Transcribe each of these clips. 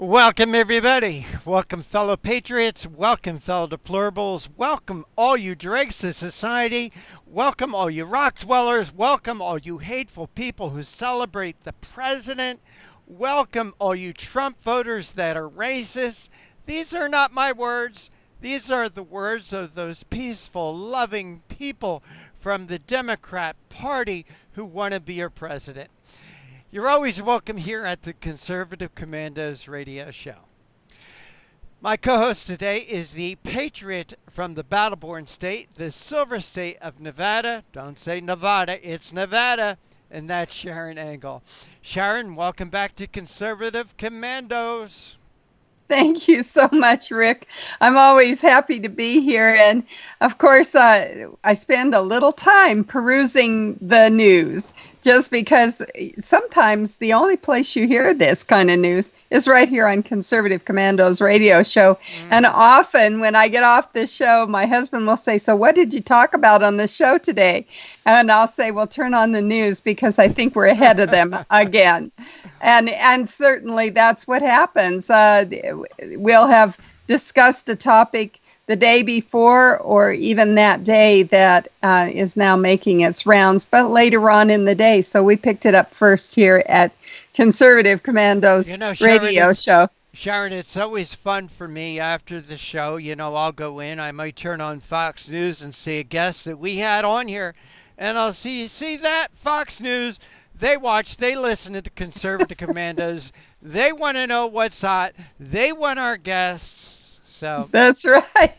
Welcome, everybody. Welcome, fellow patriots. Welcome, fellow deplorables. Welcome, all you dregs of society. Welcome, all you rock dwellers. Welcome, all you hateful people who celebrate the president. Welcome, all you Trump voters that are racist. These are not my words. These are the words of those peaceful, loving people from the Democrat Party who want to be your president. You're always welcome here at the Conservative Commandos radio show. My co-host today is the patriot from the battle-born state, the silver state of Nevada. Don't say Nevada, it's Nevada. And that's Sharron Engel. Sharron, welcome back to Conservative Commandos. Thank you so much, Rick. I'm always happy to be here. And of course, I spend a little time perusing the news just because sometimes the only place you hear this kind of news is right here on Conservative Commandos radio show. And often when I get off this show, my husband will say, "So what did you talk about on the show today?" And I'll say, "Well, turn on the news because I think we're ahead of them again." And certainly that's what happens. We'll have discussed a topic the day before or even that day that is now making its rounds, but later on in the day. So we picked it up first here at Conservative Commandos radio show. Sharron, it's always fun for me after the show. I'll go in, I might turn on Fox News and see a guest that we had on here, and I'll see that Fox News. They watch, they listen to the Conservative Commandos. They want to know what's hot. They want our guests. So that's right.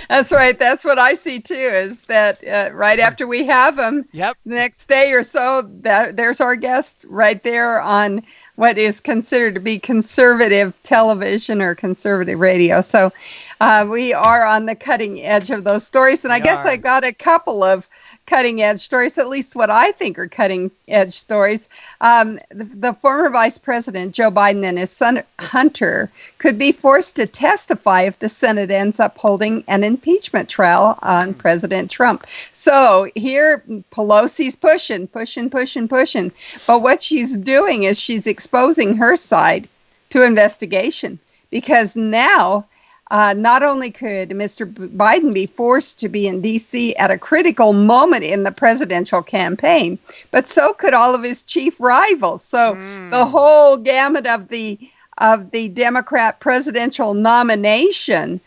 That's right. That's what I see too. Is that right after we have them, the next day or so, there's our guest right there on what is considered to be conservative television or conservative radio. So we are on the cutting edge of those stories, and I guess I got a couple of cutting edge stories, at least what I think are cutting edge stories. The former Vice President Joe Biden and his son Hunter could be forced to testify if the Senate ends up holding an impeachment trial on President Trump. So here Pelosi's pushing. But what she's doing is she's exposing her side to investigation, because now not only could Mr. Biden be forced to be in D.C. at a critical moment in the presidential campaign, but so could all of his chief rivals. So the whole gamut of the Democrat presidential nomination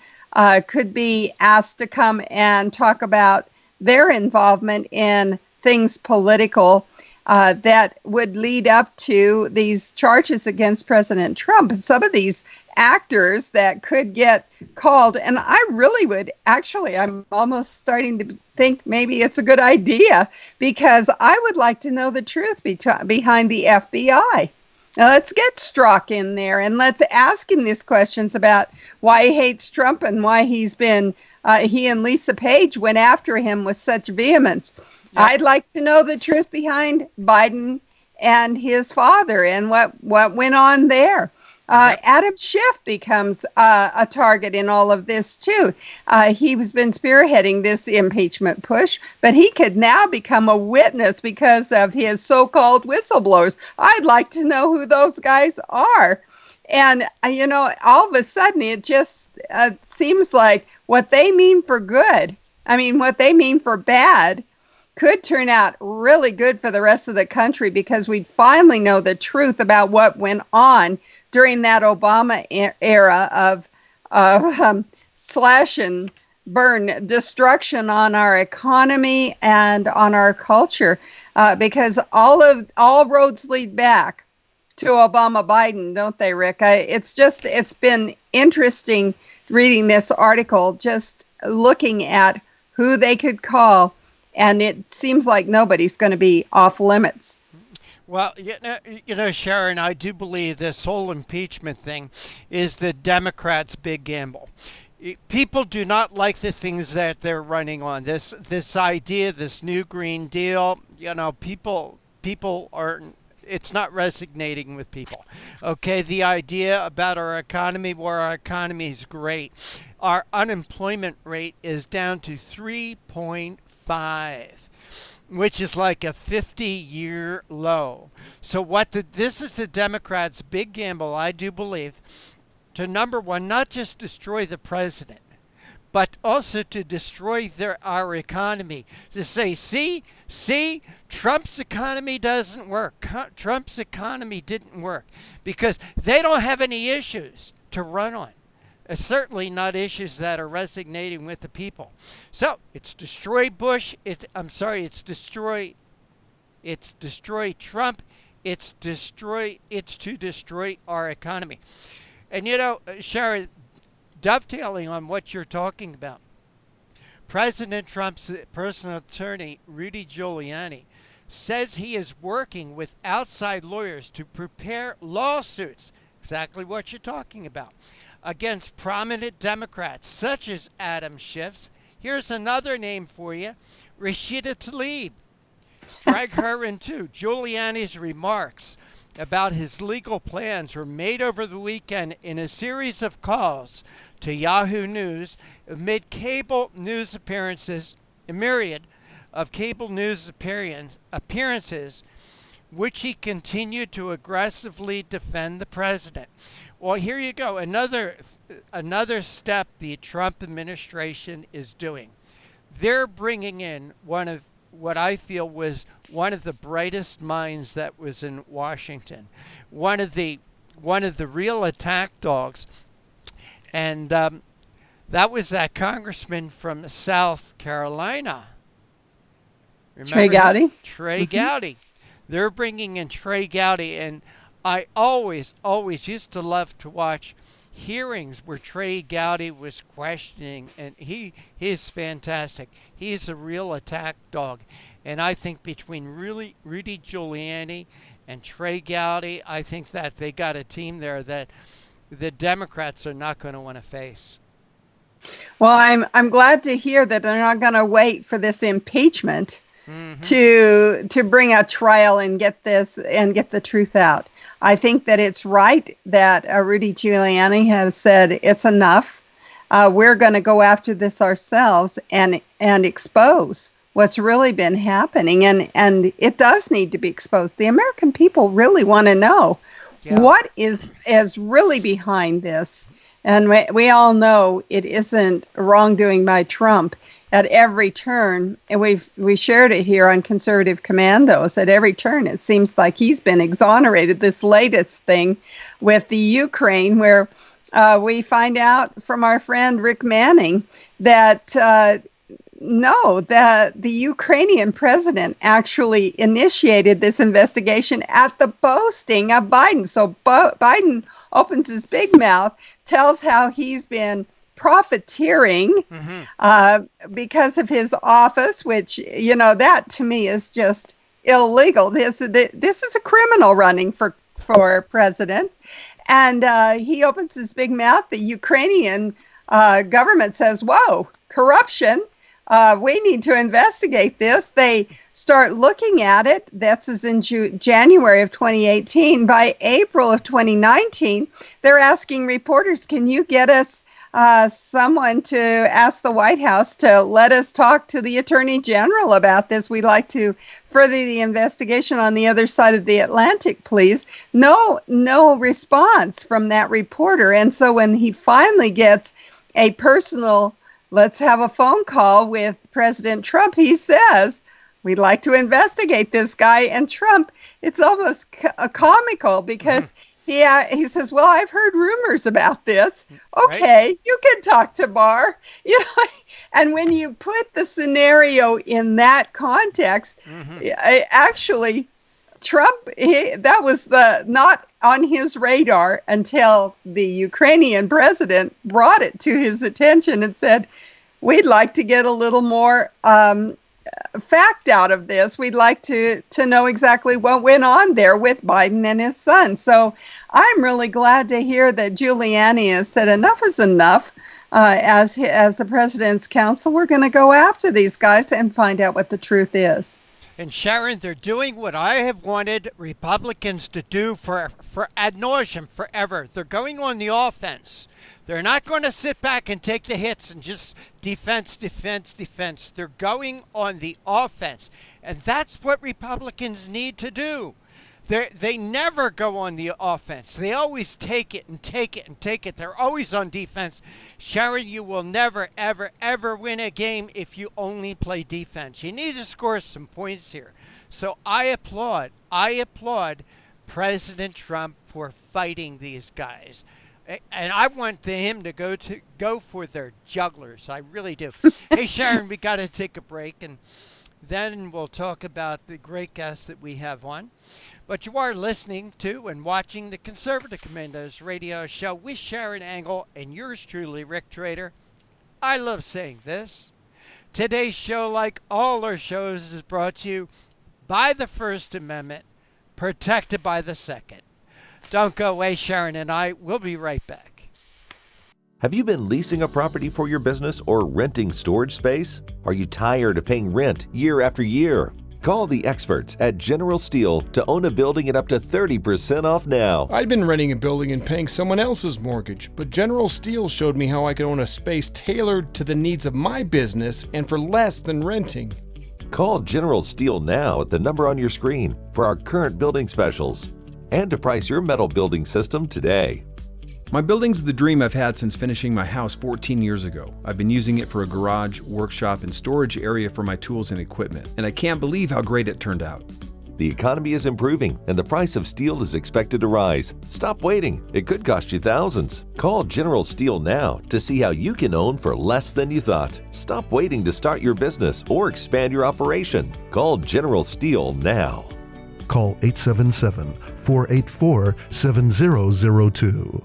could be asked to come and talk about their involvement in things political that would lead up to these charges against President Trump. And some of these actors that could get called, and I really would I'm almost starting to think maybe it's a good idea, because I would like to know the truth behind the FBI. Now let's get Strzok in there and let's ask him these questions about why he hates Trump and why he and Lisa Page went after him with such vehemence. Yep. I'd like to know the truth behind Biden and his father and what went on there. Adam Schiff becomes a target in all of this, too. He's been spearheading this impeachment push, but he could now become a witness because of his so-called whistleblowers. I'd like to know who those guys are. And, all of a sudden, it just seems like what they mean for good, what they mean for bad, could turn out really good for the rest of the country, because we finally know the truth about what went on during that Obama era of slash and burn destruction on our economy and on our culture, because all roads lead back to Obama Biden, don't they, Rick? It's been interesting reading this article, just looking at who they could call. And it seems like nobody's going to be off limits. Well, Sharron, I do believe this whole impeachment thing is the Democrats' big gamble. People do not like the things that they're running on. This idea, this new Green Deal, people are, it's not resonating with people. Okay, the idea about our economy, where our economy is great. Our unemployment rate is down to 3.5, which is like a 50-year low. So this is the Democrats' big gamble, I do believe, to number one, not just destroy the president, but also to destroy our economy. To say, see, Trump's economy doesn't work. Trump's economy didn't work because they don't have any issues to run on. Certainly not issues that are resonating with the people. So it's destroy Bush. It's destroy Trump. It's to destroy our economy. And Sharron, dovetailing on what you're talking about, President Trump's personal attorney, Rudy Giuliani, says he is working with outside lawyers to prepare lawsuits, exactly what you're talking about, against prominent Democrats such as Adam Schiff. Here's another name for you, Rashida Tlaib. Drag her in too. Giuliani's remarks about his legal plans were made over the weekend in a series of calls to Yahoo News amid cable news appearances, a myriad of cable news appearances, which he continued to aggressively defend the president. Well, here you go. Another step the Trump administration is doing. They're bringing in one of what I feel was one of the brightest minds that was in Washington, one of the real attack dogs, and that was that congressman from South Carolina. Remember Trey Gowdy. Trey Gowdy. They're bringing in Trey Gowdy, and I always used to love to watch hearings where Trey Gowdy was questioning, and he's fantastic. He's a real attack dog. And I think between Rudy Giuliani and Trey Gowdy, I think that they got a team there that the Democrats are not going to want to face. Well, I'm glad to hear that they're not going to wait for this impeachment to bring a trial and get the truth out. I think that it's right that Rudy Giuliani has said it's enough. We're going to go after this ourselves and expose what's really been happening. And it does need to be exposed. The American people really want to know what is really behind this. And we all know it isn't wrongdoing by Trump at every turn. And we shared it here on Conservative Commandos. At every turn, it seems like he's been exonerated. This latest thing with the Ukraine, where we find out from our friend Rick Manning that that the Ukrainian president actually initiated this investigation at the boasting of Biden. So Biden opens his big mouth, tells how he's been profiteering because of his office, which, that to me is just illegal. This is a criminal running for president. And he opens his big mouth. The Ukrainian government says, whoa, corruption. We need to investigate this. They start looking at it. That's as in January of 2018. By April of 2019, they're asking reporters, can you get us someone to ask the White House to let us talk to the Attorney General about this? We'd like to further the investigation on the other side of the Atlantic, please. No response from that reporter. And so when he finally gets a personal, let's have a phone call with President Trump, he says, we'd like to investigate this guy. And Trump, it's almost comical because he says, well, I've heard rumors about this. Okay, right. You can talk to Barr. And when you put the scenario in that context, actually, Trump, that was not on his radar until the Ukrainian president brought it to his attention and said, we'd like to get a little more fact out of this. We'd like to know exactly what went on there with Biden and his son. So I'm really glad to hear that Giuliani has said enough is enough. As the president's counsel, we're going to go after these guys and find out what the truth is. And Sharron, they're doing what I have wanted Republicans to do for ad nauseum forever. They're going on the offense. They're not going to sit back and take the hits and just defense. They're going on the offense. And that's what Republicans need to do. They never go on the offense. They always take it and take it and take it. They're always on defense. Sharron, you will never, ever, ever win a game if you only play defense. You need to score some points here. So I applaud President Trump for fighting these guys. And I want him to go for their jugglers. I really do. Hey, Sharron, we got to take a break, and then we'll talk about the great guests that we have on. But you are listening to and watching the Conservative Commandos radio show with Sharron Angle and yours truly, Rick Trader. I love saying this. Today's show, like all our shows, is brought to you by the First Amendment, protected by the Second. Don't go away, Sharron and I will be right back. Have you been leasing a property for your business or renting storage space? Are you tired of paying rent year after year? Call the experts at General Steel to own a building at up to 30% off now. I'd been renting a building and paying someone else's mortgage, but General Steel showed me how I could own a space tailored to the needs of my business and for less than renting. Call General Steel now at the number on your screen for our current building specials and to price your metal building system today. My building's the dream I've had since finishing my house 14 years ago. I've been using it for a garage, workshop, and storage area for my tools and equipment, and I can't believe how great it turned out. The economy is improving and the price of steel is expected to rise. Stop waiting. It could cost you thousands. Call General Steel now to see how you can own for less than you thought. Stop waiting to start your business or expand your operation. Call General Steel now. Call 877-484-7002.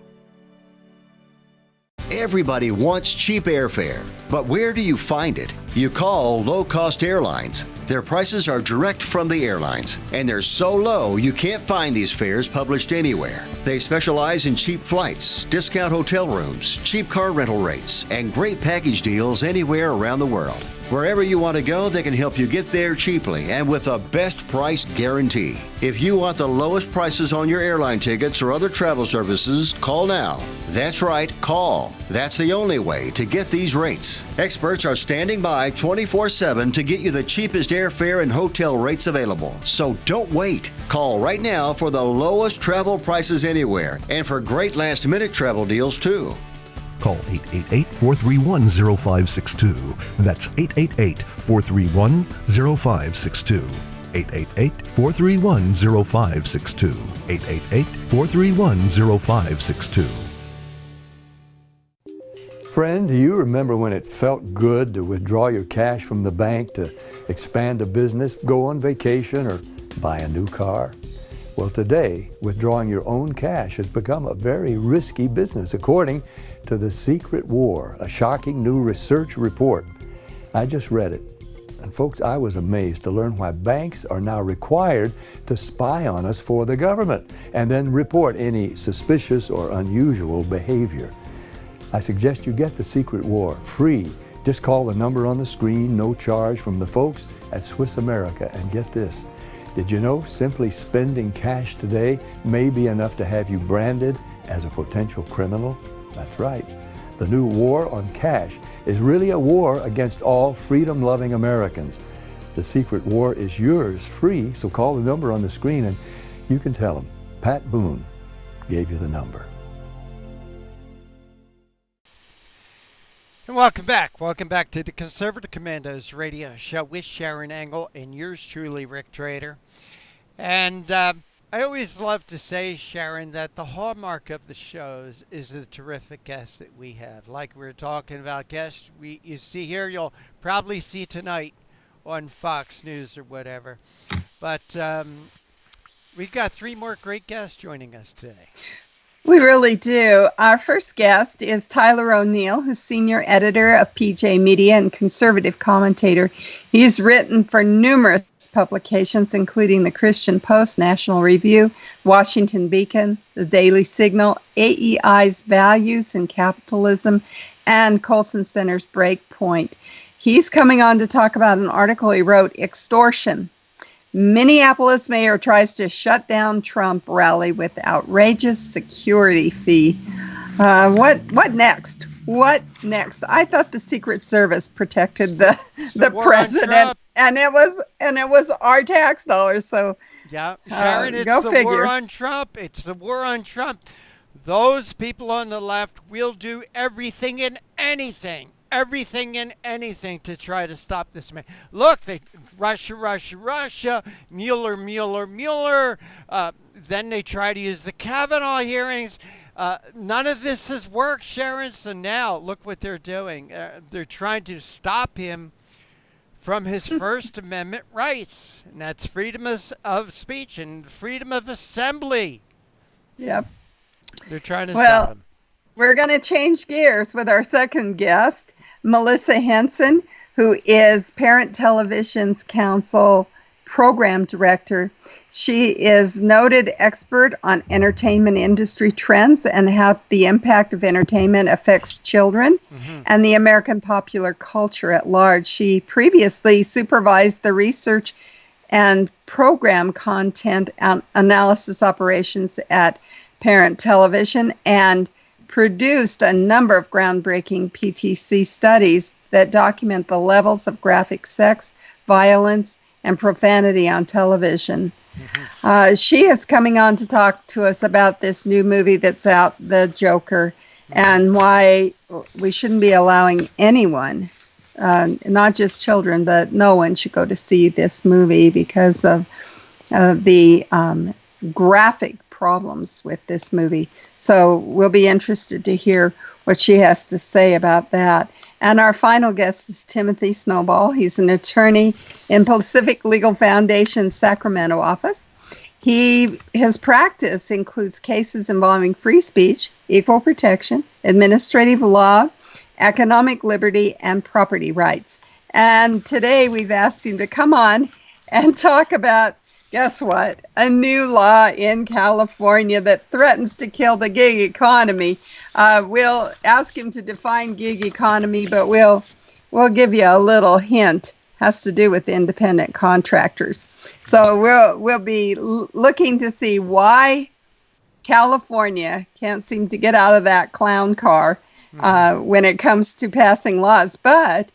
Everybody wants cheap airfare, but where do you find it? You call low-cost airlines. Their prices are direct from the airlines, and they're so low you can't find these fares published anywhere. They specialize in cheap flights, discount hotel rooms, cheap car rental rates, and great package deals anywhere around the world. Wherever you want to go, they can help you get there cheaply and with a best price guarantee. If you want the lowest prices on your airline tickets or other travel services, call now. That's right, call. That's the only way to get these rates. Experts are standing by 24/7 to get you the cheapest airfare and hotel rates available. So don't wait. Call right now for the lowest travel prices anywhere and for great last-minute travel deals too. Call 888-431-0562. That's 888-431-0562. 888-431-0562. 888-431-0562. Friend, do you remember when it felt good to withdraw your cash from the bank to expand a business, go on vacation, or buy a new car? Well, today, withdrawing your own cash has become a very risky business, according to The Secret War, a shocking new research report. I just read it. And folks, I was amazed to learn why banks are now required to spy on us for the government and then report any suspicious or unusual behavior. I suggest you get The Secret War free. Just call the number on the screen, no charge, from the folks at Swiss America. And get this, did you know simply spending cash today may be enough to have you branded as a potential criminal? That's right. The new war on cash is really a war against all freedom-loving Americans. The Secret War is yours free, so call the number on the screen and you can tell them Pat Boone gave you the number. And welcome back. Welcome back to the Conservative Commandos radio show with Sharron Angle and yours truly, Rick Trader. And I always love to say, Sharron, that the hallmark of the shows is the terrific guests that we have. Like we were talking about guests you see here, you'll probably see tonight on Fox News or whatever. But we've got three more great guests joining us today. We really do. Our first guest is Tyler O'Neill, who's senior editor of PJ Media and conservative commentator. He's written for numerous publications, including the Christian Post, National Review, Washington Beacon, the Daily Signal, AEI's Values in Capitalism, and Colson Center's Breakpoint. He's coming on to talk about an article he wrote, Extortion. Minneapolis Mayor Tries to Shut Down Trump Rally with Outrageous Security Fee. What next? What next? I thought the Secret Service protected the president, and it was our tax dollars. So Yeah, Sharron, it's go the figure. war on Trump. It's the war on Trump. Those people on the left will do everything and anything to try to stop this man. Look, Russia, Mueller. Then they try to use the Kavanaugh hearings. None of this has worked, Sharron. So now look what they're doing. They're trying to stop him from his First Amendment rights, and that's freedom of speech and freedom of assembly. Yep. They're trying to stop him. We're going to change gears with our second guest, Melissa Henson, who is Parent Television's Council Program Director. She is noted expert on entertainment industry trends and how the impact of entertainment affects children and the American popular culture at large. She previously supervised the research and program content analysis operations at Parent Television and produced a number of groundbreaking PTC studies that document the levels of graphic sex, violence, and profanity on television. She is coming on to talk to us about this new movie that's out, The Joker, and why we shouldn't be allowing anyone, not just children, but no one should go to see this movie because of the graphic problems with this movie. So we'll be interested to hear what she has to say about that. And our final guest is Timothy Snowball. He's an attorney in Pacific Legal Foundation's Sacramento office. His practice includes cases involving free speech, equal protection, administrative law, economic liberty, and property rights. And today we've asked him to come on and talk about, guess what? A new law in California that threatens to kill the gig economy. We'll ask him to define gig economy, but we'll give you a little hint. Has to do with independent contractors. So we'll be looking to see why California can't seem to get out of that clown car when it comes to passing laws. But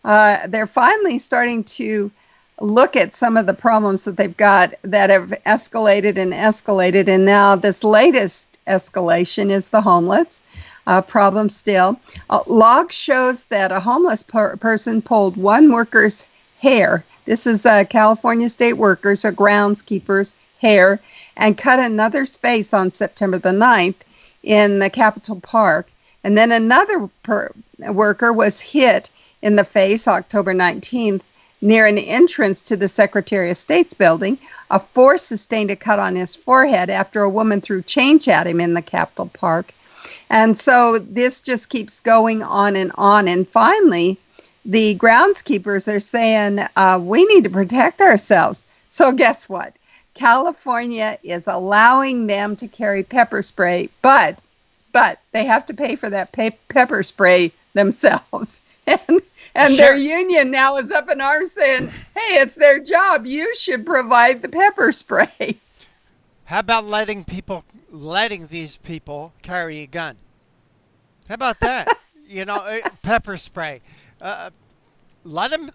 they're finally starting to look at some of the problems that they've got that have escalated. And now this latest escalation is the homeless problem still. Log shows that a homeless person pulled one worker's hair. This is California state workers or groundskeepers' hair, and cut another's face on September the 9th in the Capitol Park. And then another worker was hit in the face October 19th near an entrance to the Secretary of State's building. A fourth sustained a cut on his forehead after a woman threw change at him in the Capitol Park. And so this just keeps going on. And finally, the groundskeepers are saying, we need to protect ourselves. So guess what? California is allowing them to carry pepper spray, but they have to pay for that pepper spray themselves. And Sure. Their union now is up in arms saying, hey, it's their job. You should provide the pepper spray. How about letting these people carry a gun? How about that? Pepper spray. Let them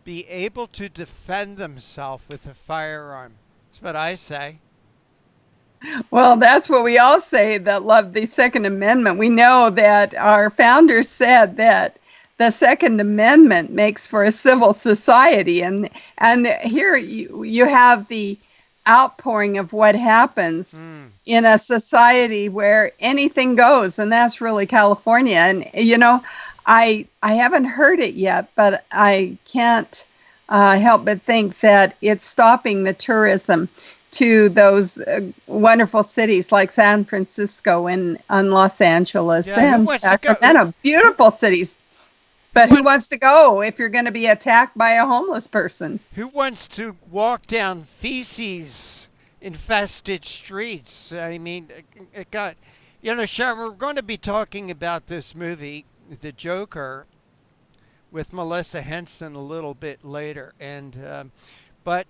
be able to defend themselves with a firearm. That's what I say. Well, that's what we all say that love the Second Amendment. We know that our founders said that the Second Amendment makes for a civil society. And here you have the outpouring of what happens in a society where anything goes. And that's really California. And, I haven't heard it yet, but I can't help but think that it's stopping the tourism to those wonderful cities like San Francisco and Los Angeles and Sacramento. Beautiful cities. But who wants to go if you're going to be attacked by a homeless person? Who wants to walk down feces-infested streets? I mean, God, Sharron, we're going to be talking about this movie, The Joker, with Melissa Henson a little bit later. But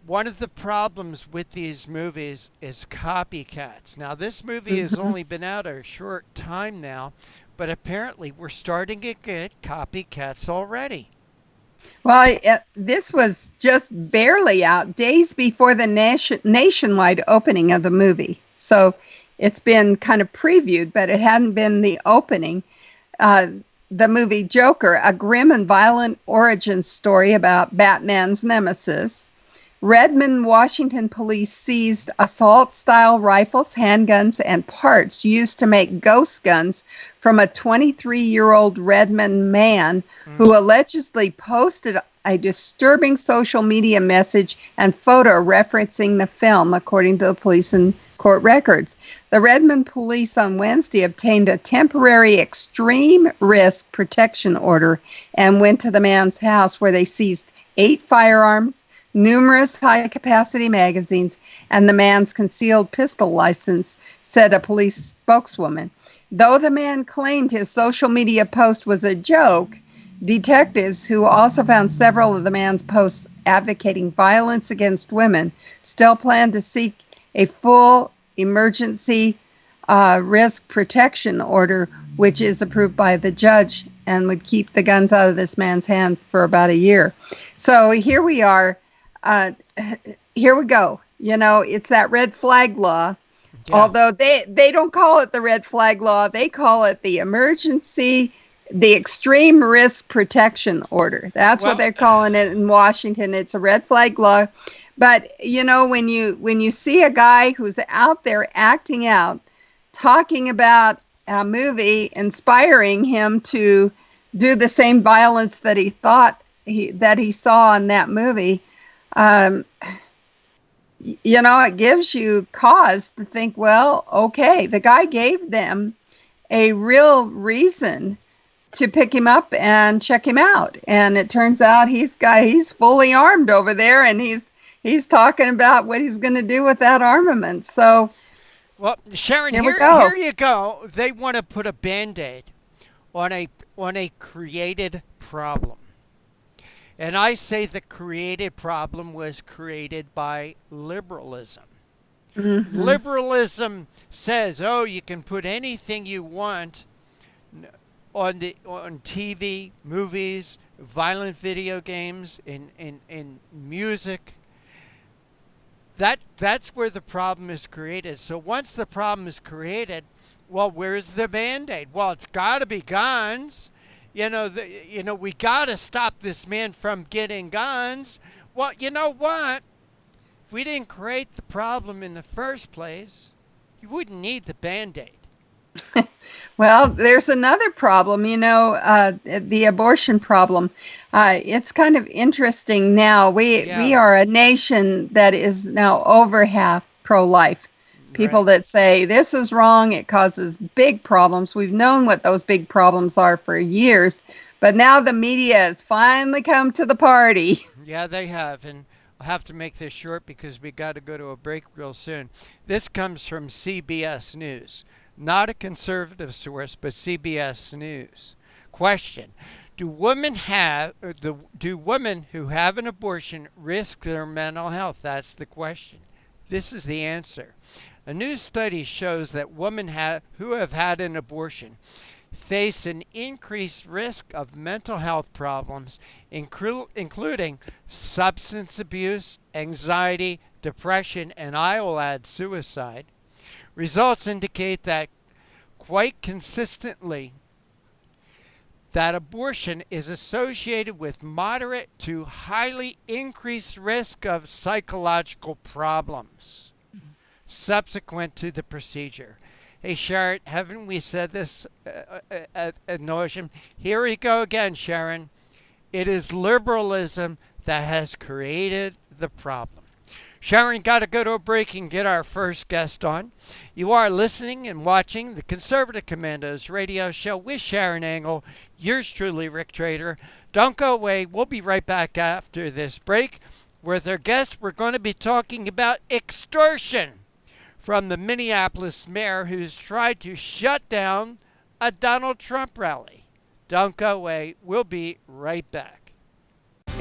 one of the problems with these movies is copycats. Now, this movie has only been out a short time now, but apparently we're starting to get copycats already. Well, this was just barely out, days before the nationwide opening of the movie. So it's been kind of previewed, but it hadn't been the opening. The movie Joker, a grim and violent origin story about Batman's nemesis. Redmond, Washington police seized assault-style rifles, handguns, and parts used to make ghost guns from a 23-year-old Redmond man who allegedly posted a disturbing social media message and photo referencing the film, according to the police and court records. The Redmond police on Wednesday obtained a temporary extreme risk protection order and went to the man's house, where they seized 8 firearms, numerous high-capacity magazines, and the man's concealed pistol license, said a police spokeswoman. Though the man claimed his social media post was a joke, detectives, who also found several of the man's posts advocating violence against women, still plan to seek a full emergency risk protection order, which is approved by the judge and would keep the guns out of this man's hand for about a year. So here we are. Here we go. You know, it's that red flag law. Yeah. Although they don't call it the red flag law, they call it the extreme risk protection order. That's what they're calling it in Washington. It's a red flag law. But you know, when you see a guy who's out there acting out, talking about a movie, inspiring him to do the same violence that he thought that he saw in that movie, you know, it gives you cause to think, well, okay, the guy gave them a real reason to pick him up and check him out. And it turns out he's fully armed over there, and he's talking about what he's going to do with that armament. So, well, Sharron, here you go. They want to put a Band-Aid on a created problem. And I say the created problem was created by liberalism. Mm-hmm. Liberalism says, oh, you can put anything you want on TV, movies, violent video games, in music. That's where the problem is created. So once the problem is created, well, where's the Band-Aid? Well, it's got to be guns. We got to stop this man from getting guns. Well, you know what? If we didn't create the problem in the first place, you wouldn't need the Band-Aid. Well, there's another problem, the abortion problem. It's kind of interesting now. We are a nation that is now over half pro-life. People that say this is wrong, it causes big problems. We've known what those big problems are for years, but now the media has finally come to the party. Yeah, they have, and I'll have to make this short because we got to go to a break real soon. This comes from CBS News, not a conservative source, but CBS News. Question: Do women who have an abortion risk their mental health? That's the question. This is the answer. A new study shows that women who have had an abortion face an increased risk of mental health problems, including substance abuse, anxiety, depression, and I will add suicide. Results indicate that quite consistently that abortion is associated with moderate to highly increased risk of psychological problems subsequent to the procedure. Hey, Sharron, haven't we said this ad nauseum? Here we go again, Sharron. It is liberalism that has created the problem. Sharron, got to go to a break and get our first guest on. You are listening and watching the Conservative Commandos radio show with Sharron Angle. Yours truly, Rick Trader. Don't go away. We'll be right back after this break. With our guest, we're going to be talking about extortion from the Minneapolis mayor who's tried to shut down a Donald Trump rally. Don't go away. We'll be right back.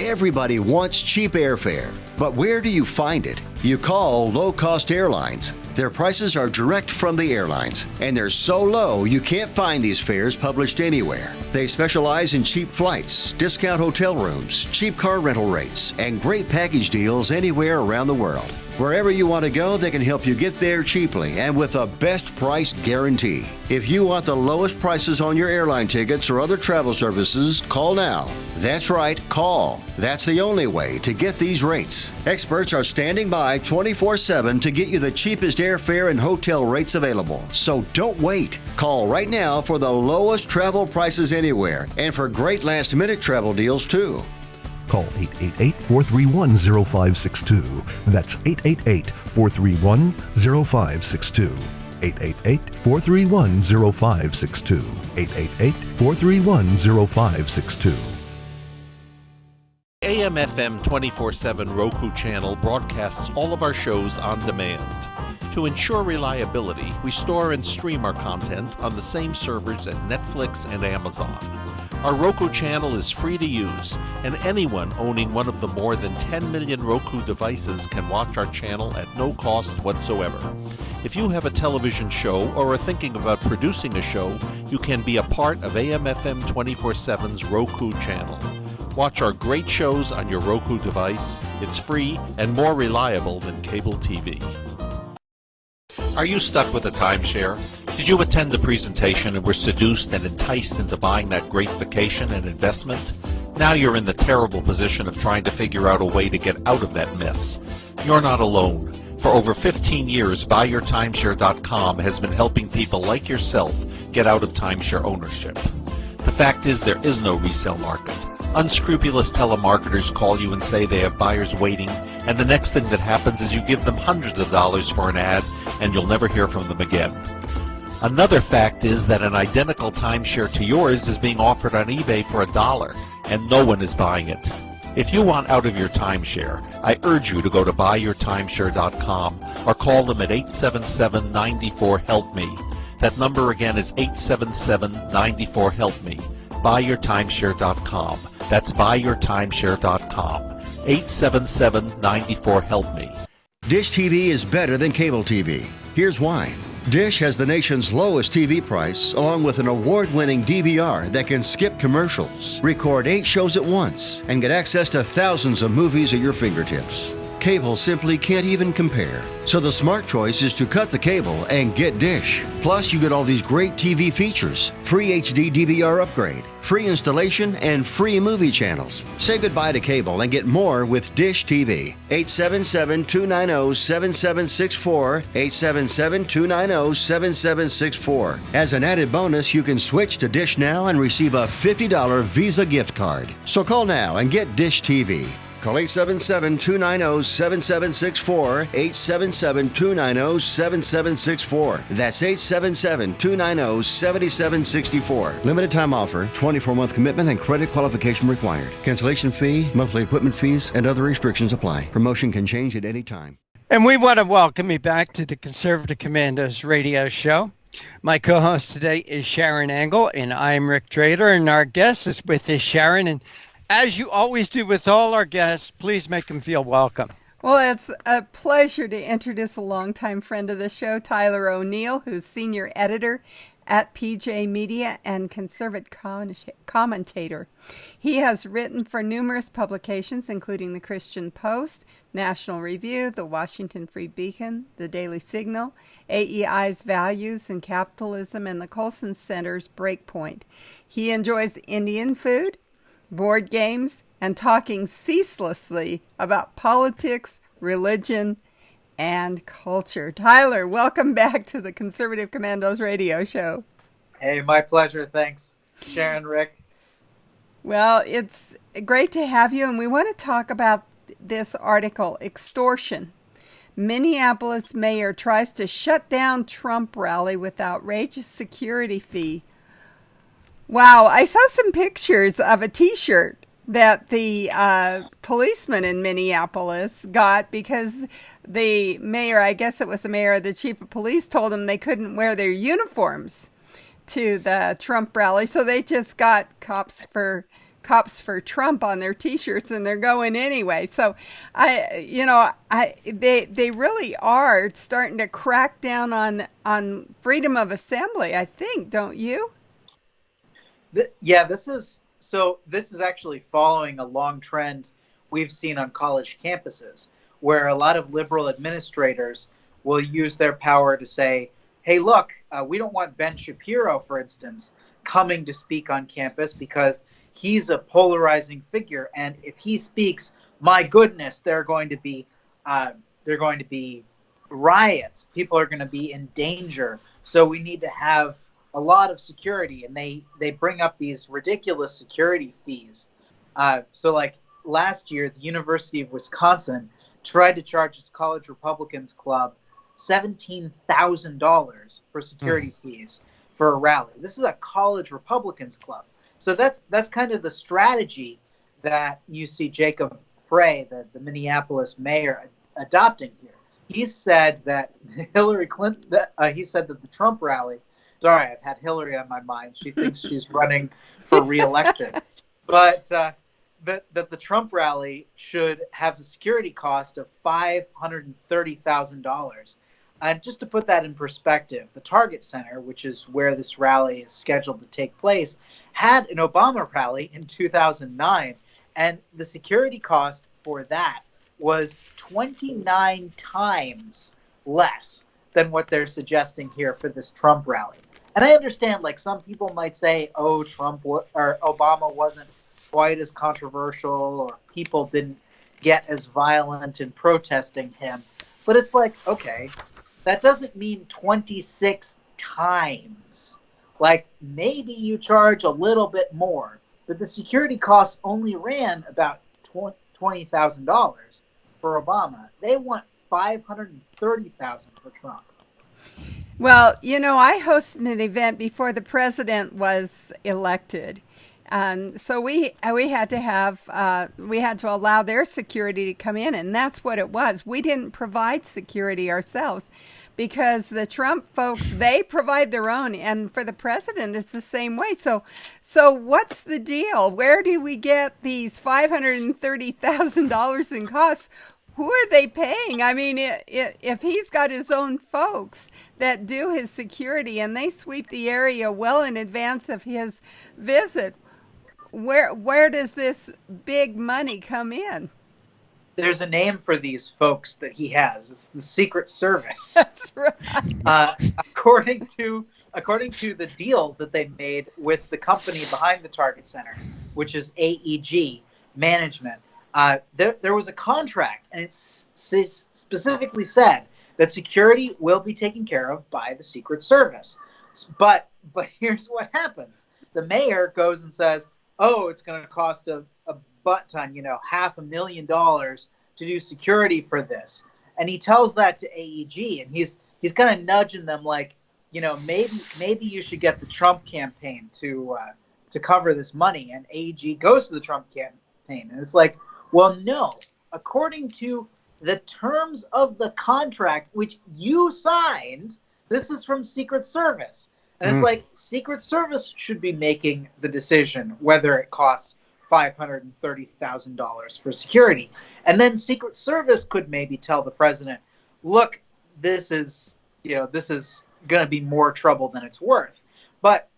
Everybody wants cheap airfare, but where do you find it? You call low-cost airlines. Their prices are direct from the airlines, and they're so low you can't find these fares published anywhere. They specialize in cheap flights, discount hotel rooms, cheap car rental rates, and great package deals anywhere around the world. Wherever you want to go, they can help you get there cheaply and with a best price guarantee. If you want the lowest prices on your airline tickets or other travel services, call now. That's right, call. That's the only way to get these rates. Experts are standing by 24/7 to get you the cheapest airfare and hotel rates available. So don't wait. Call right now for the lowest travel prices anywhere and for great last-minute travel deals too. Call 888-431-0562. That's 888-431-0562. 888-431-0562. 888-431-0562. AM/FM 24/7 Roku channel broadcasts all of our shows on demand. To ensure reliability, we store and stream our content on the same servers as Netflix and Amazon. Our Roku channel is free to use, and anyone owning one of the more than 10 million Roku devices can watch our channel at no cost whatsoever. If you have a television show or are thinking about producing a show, you can be a part of AM/FM 24/7's Roku channel. Watch our great shows on your Roku device. It's free and more reliable than cable TV. Are you stuck with a timeshare? Did you attend the presentation and were seduced and enticed into buying that great vacation and investment? Now you're in the terrible position of trying to figure out a way to get out of that mess. You're not alone. For over 15 years, BuyYourTimeshare.com has been helping people like yourself get out of timeshare ownership. The fact is there is no resale market. Unscrupulous telemarketers call you and say they have buyers waiting, and the next thing that happens is you give them hundreds of dollars for an ad and you'll never hear from them again. Another fact is that an identical timeshare to yours is being offered on eBay for $1 and no one is buying it. If you want out of your timeshare, I urge you to go to buyyourtimeshare.com or call them at 877-94-HELP-ME. That number again is 877-94-HELP-ME. BuyYourTimeshare.com. That's BuyYourTimeshare.com. 877-94-HELP-ME. Dish TV is better than cable TV. Here's why. Dish has the nation's lowest TV price, along with an award-winning DVR that can skip commercials, record 8 shows at once, and get access to thousands of movies at your fingertips. Cable simply can't even compare. So the smart choice is to cut the cable and get Dish. Plus, you get all these great TV features, free HD DVR upgrade, free installation, and free movie channels. Say goodbye to cable and get more with Dish TV. 877-290-7764, 877-290-7764. As an added bonus, you can switch to Dish now and receive a $50 Visa gift card. So call now and get Dish TV. Call 877-290-7764, 877-290-7764. That's 877-290-7764. Limited time offer, 24-month commitment and credit qualification required. Cancellation fee, monthly equipment fees, and other restrictions apply. Promotion can change at any time. And we want to welcome you back to the Conservative Commandos radio show. My co-host today is Sharron Engel, and I'm Rick Trader, and our guest is with us, Sharron. And as you always do with all our guests, please make them feel welcome. Well, it's a pleasure to introduce a longtime friend of the show, Tyler O'Neill, who's senior editor at PJ Media and conservative commentator. He has written for numerous publications, including the Christian Post, National Review, the Washington Free Beacon, the Daily Signal, AEI's Values and Capitalism, and the Colson Center's Breakpoint. He enjoys Indian food, board games, and talking ceaselessly about politics, religion, and culture. Tyler, welcome back to the Conservative Commandos radio show. Hey, my pleasure. Thanks, Sharon, Rick. Well, it's great to have you, and we want to talk about this article, Extortion. Minneapolis Mayor Tries to Shut Down Trump Rally with Outrageous Security Fee. Wow, I saw some pictures of a T-shirt that the policeman in Minneapolis got because the mayor, I guess it was the mayor or the chief of police, told them they couldn't wear their uniforms to the Trump rally. So they just got cops for Cops for Trump on their T-shirts, and they're going anyway. So, they really are starting to crack down on freedom of assembly, I think, don't you? Yeah, this is actually following a long trend we've seen on college campuses, where a lot of liberal administrators will use their power to say, hey, look, we don't want Ben Shapiro, for instance, coming to speak on campus because he's a polarizing figure. And if he speaks, my goodness, there are going to be riots. People are going to be in danger. So we need to have a lot of security. And they bring up these ridiculous security fees. So like last year, the University of Wisconsin tried to charge its College Republicans Club $17,000 for security fees for a rally. This is a College Republicans Club. So that's kind of the strategy that you see Jacob Frey, the Minneapolis mayor, adopting here. He said that Hillary Clinton, he said that the Trump rally, sorry, I've had Hillary on my mind. She thinks she's running for re-election. But that the Trump rally should have a security cost of $530,000. And just to put that in perspective, the Target Center, which is where this rally is scheduled to take place, had an Obama rally in 2009, and the security cost for that was 29 times less than what they're suggesting here for this Trump rally. And I understand, like, some people might say, oh, Obama wasn't quite as controversial, or people didn't get as violent in protesting him. But it's like, okay, that doesn't mean 26 times. Like, maybe you charge a little bit more, but the security costs only ran about $20,000 for Obama. They want $530,000 for Trump. Well, I hosted an event before the president was elected. So we had to allow their security to come in, and that's what it was. We didn't provide security ourselves because the Trump folks, they provide their own, and for the president, it's the same way. So what's the deal? Where do we get these $530,000 in costs? Who are they paying? I mean, if he's got his own folks that do his security and they sweep the area well in advance of his visit, where does this big money come in? There's a name for these folks that he has. It's the Secret Service. That's right. According to the deal that they made with the company behind the Target Center, which is AEG Management, there was a contract, and it specifically said that security will be taken care of by the Secret Service. But here's what happens. The mayor goes and says, oh, it's going to cost a butt ton, $500,000 to do security for this. And he tells that to AEG, and he's kind of nudging them like, maybe you should get the Trump campaign to cover this money. And AEG goes to the Trump campaign. And it's like, well, no. According to the terms of the contract, which you signed, this is from Secret Service. And it's like Secret Service should be making the decision whether it costs $530,000 for security. And then Secret Service could maybe tell the president, look, this is going to be more trouble than it's worth. But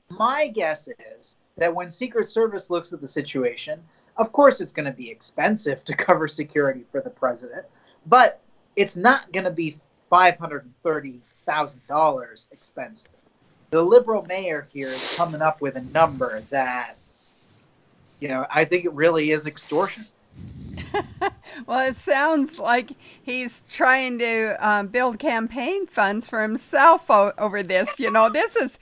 my guess is that when Secret Service looks at the situation, of course it's going to be expensive to cover security for the president, but it's not going to be $530,000 expensive. The liberal mayor here is coming up with a number that, I think it really is extortion. Well, it sounds like he's trying to build campaign funds for himself over this. This is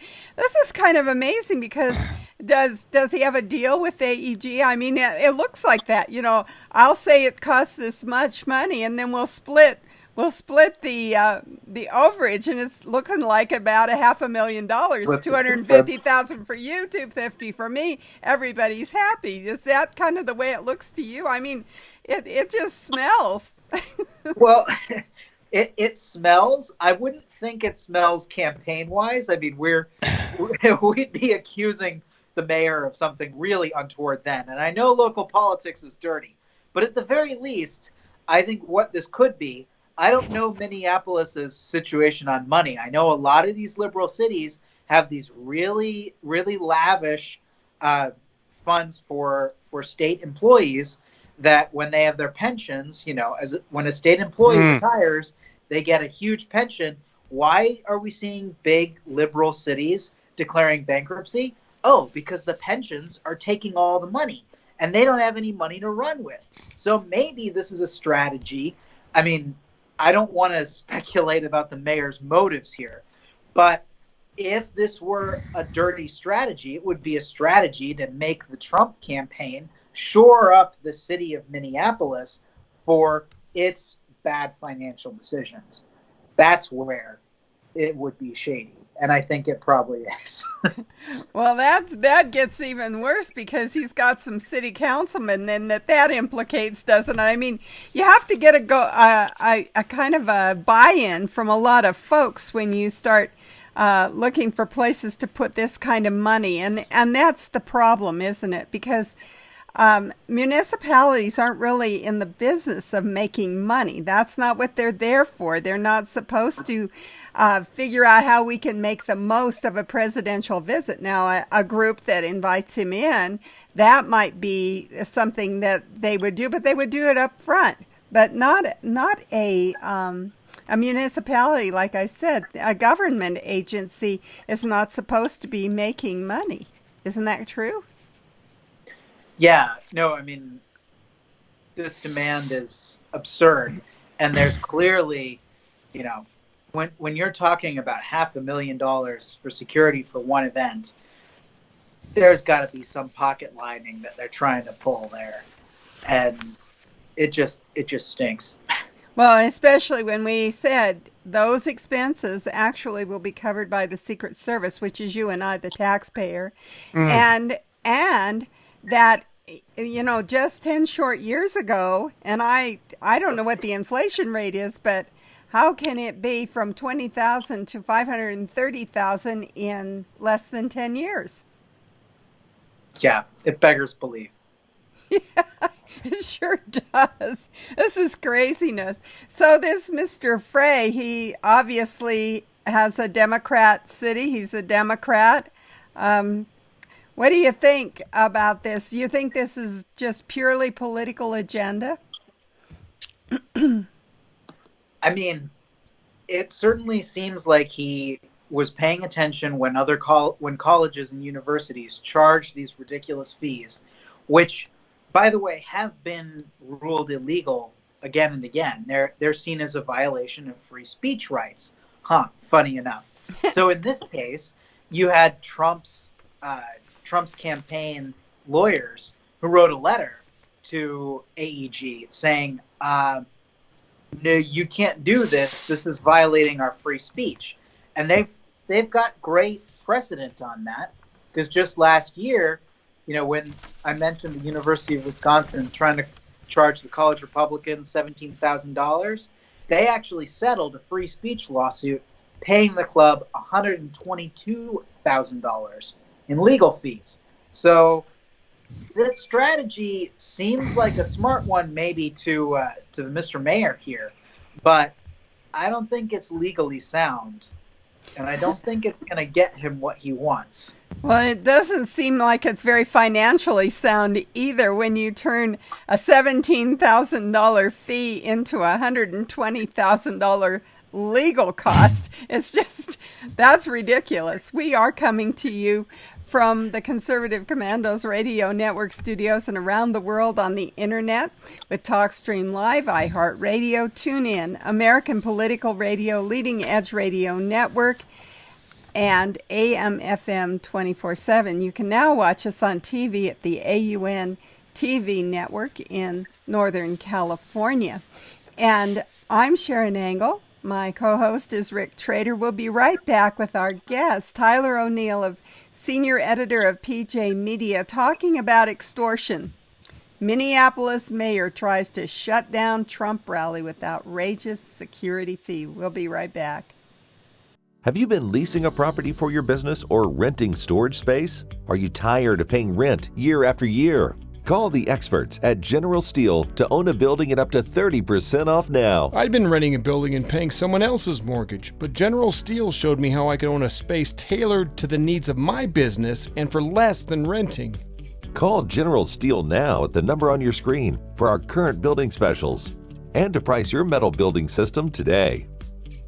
kind of amazing because does he have a deal with AEG? I mean, it looks like that. I'll say it costs this much money, and then we'll split the overage, and it's looking like about $500,000, $250,000 for you, $250,000 for me. Everybody's happy. Is that kind of the way it looks to you? I mean, it just smells. Well, it smells. I wouldn't think it smells campaign wise. I mean, we'd be accusing the mayor of something really untoward then. And I know local politics is dirty, but at the very least, I think what this could be, I don't know Minneapolis's situation on money. I know a lot of these liberal cities have these really, really lavish funds for state employees that when they have their pensions, when a state employee retires, they get a huge pension. Why are we seeing big liberal cities declaring bankruptcy? Oh, because the pensions are taking all the money and they don't have any money to run with. So maybe this is a strategy. I mean, I don't want to speculate about the mayor's motives here, but if this were a dirty strategy, it would be a strategy to make the Trump campaign shore up the city of Minneapolis for its bad financial decisions. That's where it would be shady. And I think it probably is. Well, that gets even worse because he's got some city councilmen then that implicates, doesn't it? I mean, you have to get a kind of a buy-in from a lot of folks when you start looking for places to put this kind of money. And that's the problem, isn't it? Because municipalities aren't really in the business of making money. That's not what they're there for. They're not supposed to figure out how we can make the most of a presidential visit. Now, a group that invites him in, that might be something that they would do, but they would do it up front. But not a municipality, like I said. A government agency is not supposed to be making money. Isn't that true? Yeah, no, I mean, this demand is absurd. And there's clearly, when you're talking about $500,000 for security for one event, there's got to be some pocket lining that they're trying to pull there. And it just stinks. Well, especially when we said those expenses actually will be covered by the Secret Service, which is you and I, the taxpayer. And that, just 10 short years ago, and I don't know what the inflation rate is, but how can it be from 20,000 to 530,000 in less than 10 years? Yeah, it beggars belief. Yeah, it sure does. This is craziness. So this Mr. Frey, he obviously has a Democrat city. He's a Democrat. What do you think about this? Do you think this is just purely political agenda? I mean, it certainly seems like he was paying attention when when colleges and universities charge these ridiculous fees, which, by the way, have been ruled illegal again and again. They're seen as a violation of free speech rights. Funny enough. So in this case, you had Trump's campaign lawyers who wrote a letter to AEG saying, no, you can't do this. This is violating our free speech. And they've got great precedent on that, because just last year, when I mentioned the University of Wisconsin trying to charge the college Republicans $17,000, they actually settled a free speech lawsuit paying the club $122,000 in legal fees. So this strategy seems like a smart one, maybe to Mr. Mayor here, but I don't think it's legally sound, and I don't think it's going to get him what he wants. Well, it doesn't seem like it's very financially sound either when you turn a $17,000 fee into a $120,000 legal cost. It's just, that's ridiculous. We are coming to you from the Conservative Commandos Radio Network studios and around the world on the internet with TalkStream Live, iHeartRadio, TuneIn, American Political Radio, Leading Edge Radio Network, and AM/FM 24/7. You can now watch us on TV at the AUN TV network in Northern California. And I'm Sharron Angle. My co-host is Rick Trader. We'll be right back with our guest, Tyler O'Neill, senior editor of PJ Media, talking about extortion. Minneapolis Mayor tries to shut down Trump rally with outrageous security fee. We'll be right back. Have you been leasing a property for your business or renting storage space? Are you tired of paying rent year after year? Call the experts at General Steel to own a building at up to 30% off now. I'd been renting a building and paying someone else's mortgage, but General Steel showed me how I could own a space tailored to the needs of my business and for less than renting. Call General Steel now at the number on your screen for our current building specials and to price your metal building system today.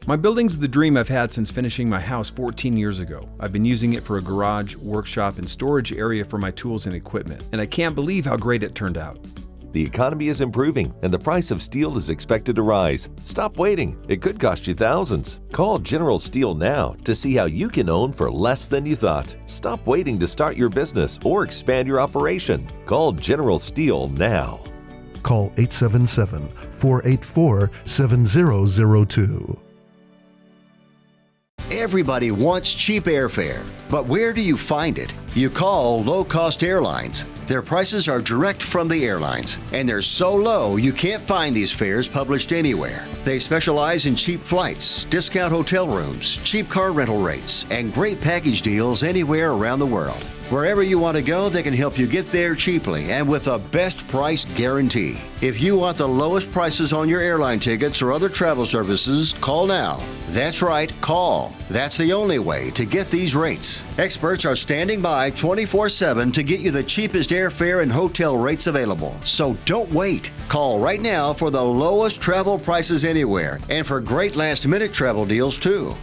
My building's the dream I've had since finishing my house 14 years ago. I've been using it for a garage, workshop, and storage area for my tools and equipment, and I can't believe how great it turned out. The economy is improving and the price of steel is expected to rise. Stop waiting. It could cost you thousands. Call General Steel now to see how you can own for less than you thought. Stop waiting to start your business or expand your operation. Call General Steel now. Call 877-484-7002. Everybody wants cheap airfare, but where do you find it? You call low-cost airlines. Their prices are direct from the airlines, and they're so low you can't find these fares published anywhere. They specialize in cheap flights, discount hotel rooms, cheap car rental rates, and great package deals anywhere around the world. Wherever you want to go, they can help you get there cheaply and with a best price guarantee. If you want the lowest prices on your airline tickets or other travel services, call now. That's right, call. That's the only way to get these rates. Experts are standing by 24/7 to get you the cheapest airfare and hotel rates available. So don't wait. Call right now for the lowest travel prices anywhere and for great last-minute travel deals too.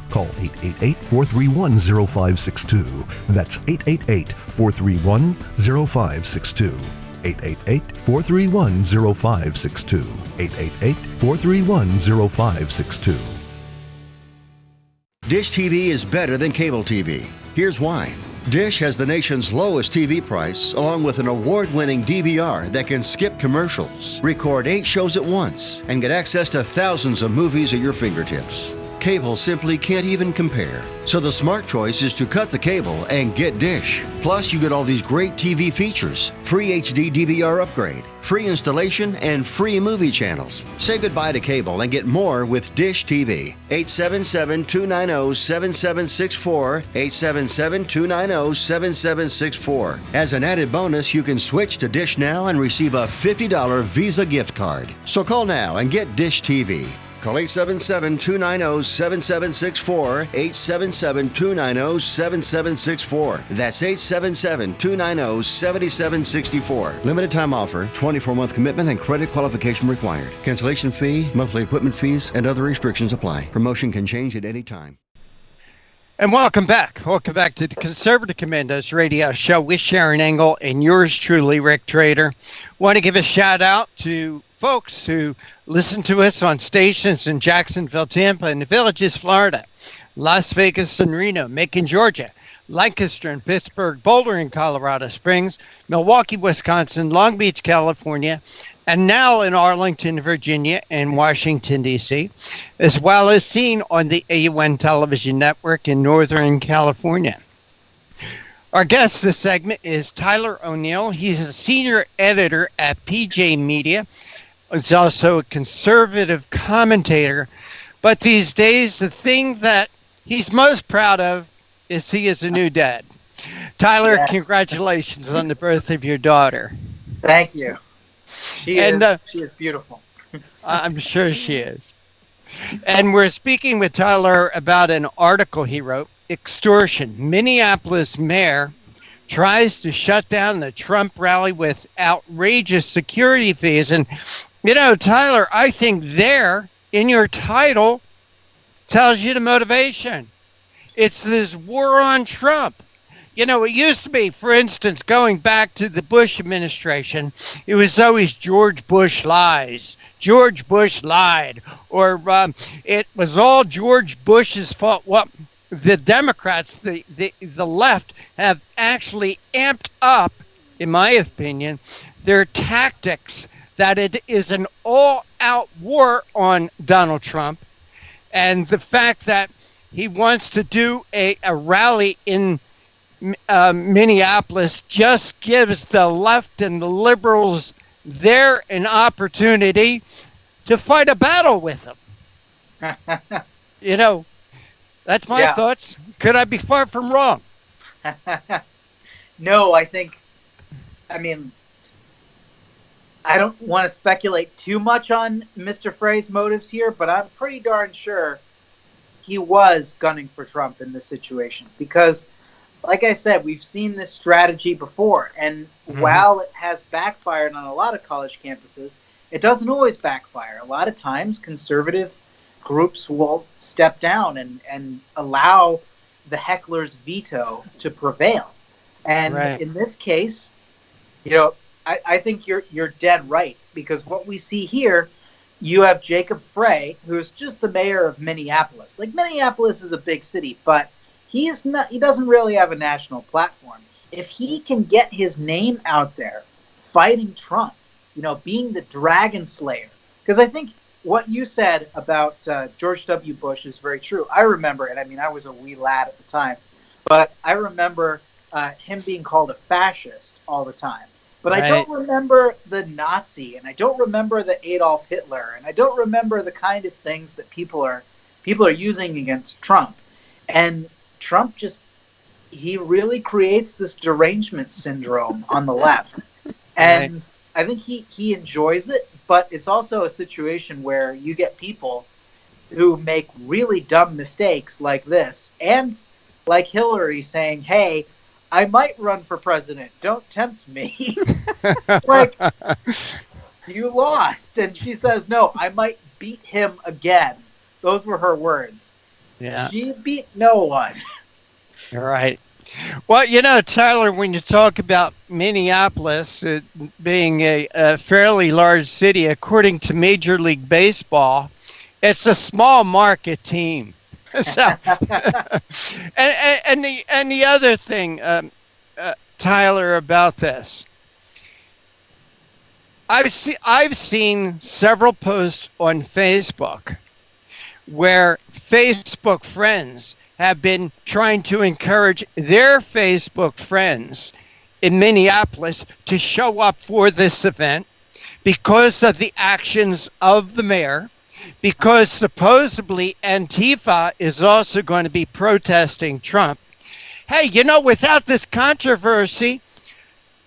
Call 888-431-0562. That's 888-431-0562. 888-431-0562. 888-431-0562. Dish TV is better than cable TV. Here's why. Dish has the nation's lowest TV price, along with an award-winning DVR that can skip commercials, record 8 shows at once, and get access to thousands of movies at your fingertips. Cable simply can't even compare. So the smart choice is to cut the cable and get Dish. Plus, you get all these great TV features, free HD DVR upgrade, free installation, and free movie channels. Say goodbye to cable and get more with Dish TV. 877-290-7764, 877-290-7764. As an added bonus, you can switch to Dish now and receive a $50 Visa gift card. So call now and get Dish TV. Call 877-290-7764, 877-290-7764. That's 877-290-7764. Limited time offer, 24-month commitment and credit qualification required. Cancellation fee, monthly equipment fees, and other restrictions apply. Promotion can change at any time. And welcome back. Welcome back to the Conservative Commandos radio show with Sharron Engel and yours truly, Rick Trader. Want to give a shout out to folks who listen to us on stations in Jacksonville, Tampa, and the Villages, Florida, Las Vegas and Reno, Macon, Georgia, Lancaster and Pittsburgh, Boulder and Colorado Springs, Milwaukee, Wisconsin, Long Beach, California, and now in Arlington, Virginia, and Washington, D.C., as well as seen on the AUN television network in Northern California. Our guest this segment is Tyler O'Neill. He's a senior editor at PJ Media. He's also a conservative commentator. But these days, the thing that he's most proud of is he is a new dad. Tyler, congratulations on the birth of your daughter. Thank you. She is beautiful. I'm sure she is. And we're speaking with Tyler about an article he wrote, Extortion. Minneapolis Mayor Tries to shut down the Trump rally with outrageous security fees. And, you know, Tyler, I think there in your title tells you the motivation. It's this war on Trump. You know, it used to be, for instance, going back to the Bush administration, it was always George Bush lies. George Bush lied. Or it was all George Bush's fault. Well, the Democrats, the left, have actually amped up, in my opinion, their tactics that it is an all-out war on Donald Trump. And the fact that he wants to do a rally in Minneapolis just gives the left and the liberals there an opportunity to fight a battle with him. You know, That's my thoughts. Could I be far from wrong? No, I mean, I don't want to speculate too much on Mr. Frey's motives here, but I'm pretty darn sure he was gunning for Trump in this situation because, like I said, we've seen this strategy before, and while it has backfired on a lot of college campuses, it doesn't always backfire. A lot of times, conservative groups will step down and allow the heckler's veto to prevail. And in this case, I think you're dead right, because what we see here, you have Jacob Frey, who's just the mayor of Minneapolis. Like, Minneapolis is a big city, but he doesn't really have a national platform. If he can get his name out there fighting Trump, being the dragon slayer, because I think what you said about George W. Bush is very true. I remember it. I mean, I was a wee lad at the time, but I remember him being called a fascist all the time. But I don't remember the Nazi, and I don't remember the Adolf Hitler, and I don't remember the kind of things that people are using against Trump. And Trump he really creates this derangement syndrome on the left. And I think he enjoys it, but it's also a situation where you get people who make really dumb mistakes like this, and like Hillary saying, hey, I might run for president. Don't tempt me. Like, you lost. And she says, no, I might beat him again. Those were her words. Yeah. She beat no one. All right. Well, Tyler, when you talk about Minneapolis being a fairly large city, according to Major League Baseball, it's a small market team. So, and the other thing, Tyler, about this, I've seen several posts on Facebook where Facebook friends have been trying to encourage their Facebook friends in Minneapolis to show up for this event because of the actions of the mayor. Because supposedly Antifa is also going to be protesting Trump. Hey, without this controversy,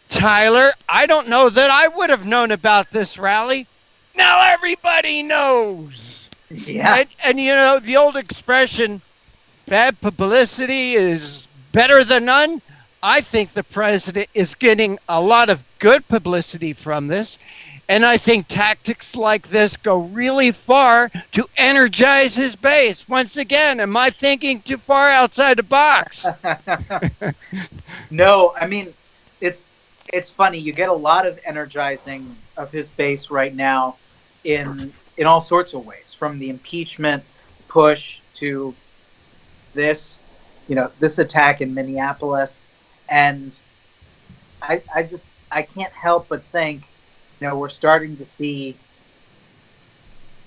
Tyler, I don't know that I would have known about this rally. Now everybody knows. Yeah. And the old expression, bad publicity is better than none. I think the president is getting a lot of good publicity from this. And I think tactics like this go really far to energize his base. Once again, am I thinking too far outside the box? No, I mean, it's funny. You get a lot of energizing of his base right now in all sorts of ways, from the impeachment push to this attack in Minneapolis. And I can't help but think, we're starting to see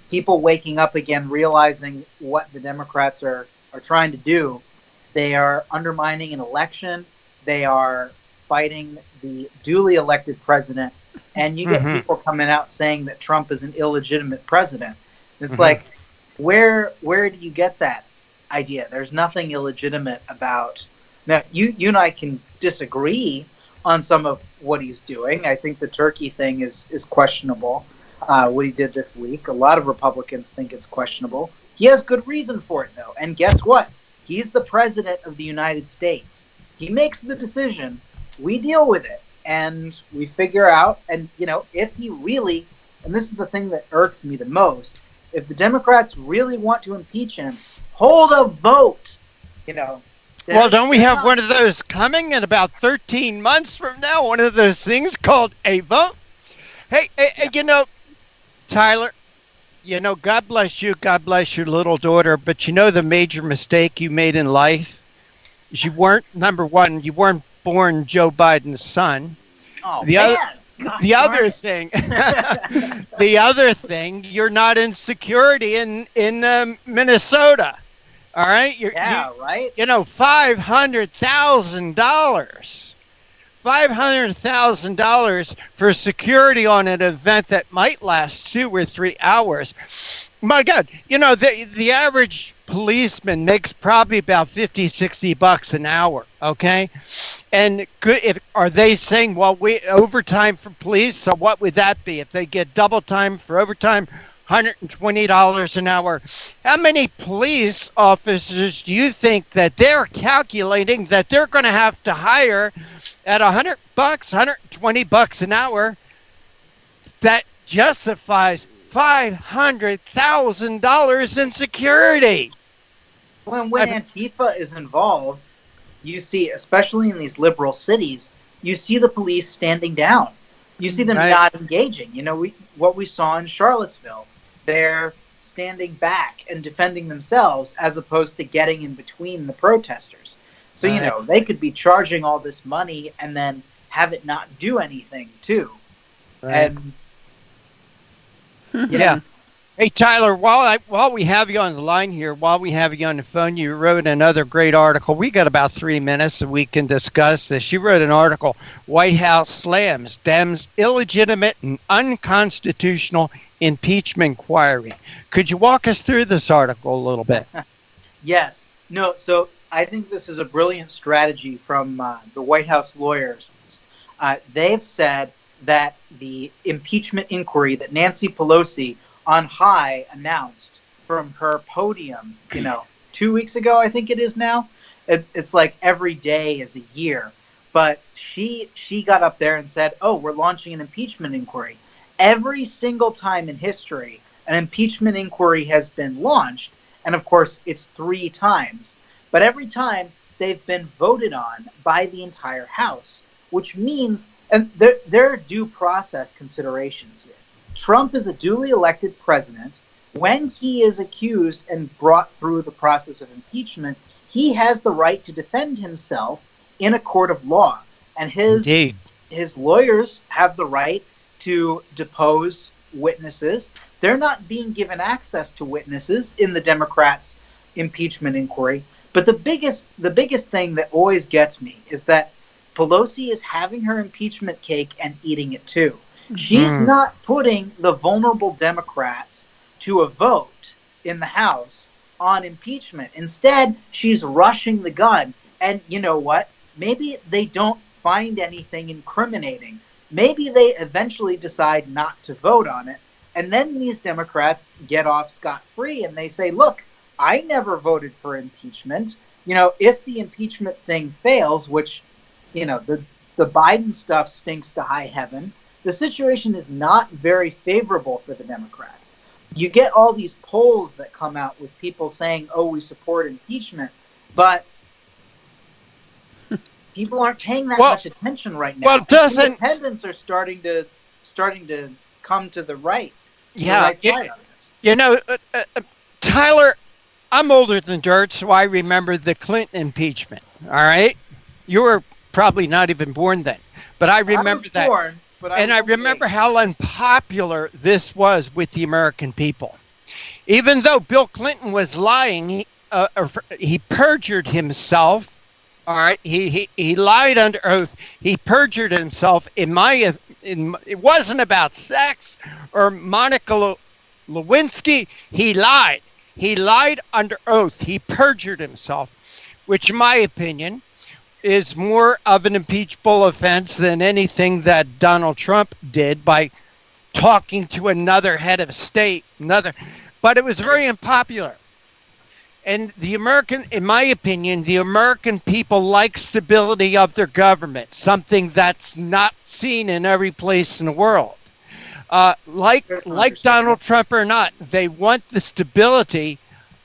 people waking up again, realizing what the Democrats are trying to do. They are undermining an election. They are fighting the duly elected president. And you get people coming out saying that Trump is an illegitimate president. It's like, where do you get that idea? There's nothing illegitimate about. Now, you and I can disagree on some of what he's doing. I think the turkey thing is questionable, what he did this week. A lot of Republicans think it's questionable. He has good reason for it, though. And guess what? He's the president of the United States. He makes the decision. We deal with it. And we figure out, and, if he really, and this is the thing that irks me the most, if the Democrats really want to impeach him, hold a vote, Well, don't we have one of those coming in about 13 months from now? One of those things called a vote? Hey, Tyler, God bless you. God bless your little daughter. But the major mistake you made in life is you weren't born Joe Biden's son. Oh, the other thing, you're not in security in Minnesota. All right. Right. $500,000 for security on an event that might last 2 or 3 hours. My God, the average policeman makes probably about $50-$60 an hour, okay? And are they saying, well, we overtime for police, so what would that be? If they get double time for overtime, $120 an hour. How many police officers do you think that they're calculating that they're going to have to hire at $100, $120 an hour that justifies $500,000 in security? When Antifa is involved, you see, especially in these liberal cities, you see the police standing down. You see them not engaging. You know, what we saw in Charlottesville, they're standing back and defending themselves as opposed to getting in between the protesters. So, you know, they could be charging all this money and then have it not do anything, too. Right. And yeah. Hey, Tyler, while we have you on the line here, while we have you on the phone, you wrote another great article. We got about 3 minutes so we can discuss this. You wrote an article, White House slams Dems' illegitimate and unconstitutional impeachment inquiry. Could you walk us through this article a little bit? Yes. No, so I think this is a brilliant strategy from the White House lawyers. They've said that the impeachment inquiry that Nancy Pelosi on high announced from her podium, 2 weeks ago, I think it is now. It's like every day is a year. But she got up there and said, oh, we're launching an impeachment inquiry. Every single time in history, an impeachment inquiry has been launched. And of course, it's 3 times. But every time they've been voted on by the entire House, which means, and there are due process considerations here. Trump is a duly elected president. When he is accused and brought through the process of impeachment, he has the right to defend himself in a court of law. And his lawyers have the right to depose witnesses. They're not being given access to witnesses in the Democrats' impeachment inquiry. But the biggest thing that always gets me is that Pelosi is having her impeachment cake and eating it too. She's not putting the vulnerable Democrats to a vote in the House on impeachment. Instead, she's rushing the gun. And you know what? Maybe they don't find anything incriminating. Maybe they eventually decide not to vote on it. And then these Democrats get off scot-free and they say, look, I never voted for impeachment. If the impeachment thing fails, which, the Biden stuff stinks to high heaven, the situation is not very favorable for the Democrats. You get all these polls that come out with people saying, oh, we support impeachment, but people aren't paying that much attention right now. Well, independents are starting to come to the right. Yeah, Tyler, I'm older than dirt, so I remember the Clinton impeachment. All right, you were probably not even born then, but I remember that. And I remember how unpopular this was with the American people. Even though Bill Clinton was lying, he perjured himself. All right, he lied under oath. He perjured himself. It wasn't about sex or Monica Lewinsky. He lied. He lied under oath. He perjured himself, which, in my opinion, is more of an impeachable offense than anything that Donald Trump did by talking to another head of state. But it was very unpopular. And in my opinion, the American people like stability of their government, something that's not seen in every place in the world. Like Donald Trump or not, they want the stability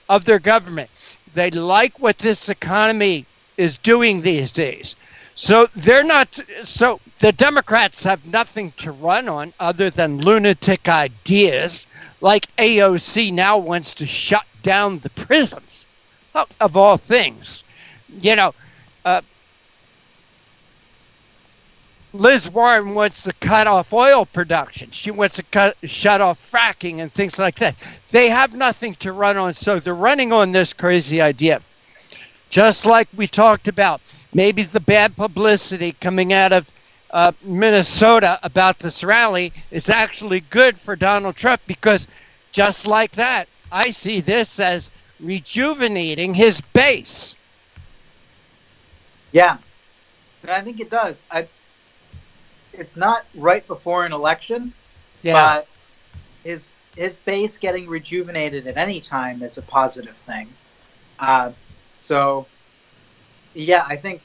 of their government. They like what this economy is doing these days. So the Democrats have nothing to run on other than lunatic ideas, like AOC now wants to shut down the prisons, of all things. Liz Warren wants to cut off oil production. She wants to shut off fracking and things like that. They have nothing to run on, so they're running on this crazy idea. Just like we talked about, maybe the bad publicity coming out of Minnesota about this rally is actually good for Donald Trump, because just like that, I see this as rejuvenating his base. Yeah, and I think it does. It's not right before an election, but his base getting rejuvenated at any time is a positive thing. So, yeah, I think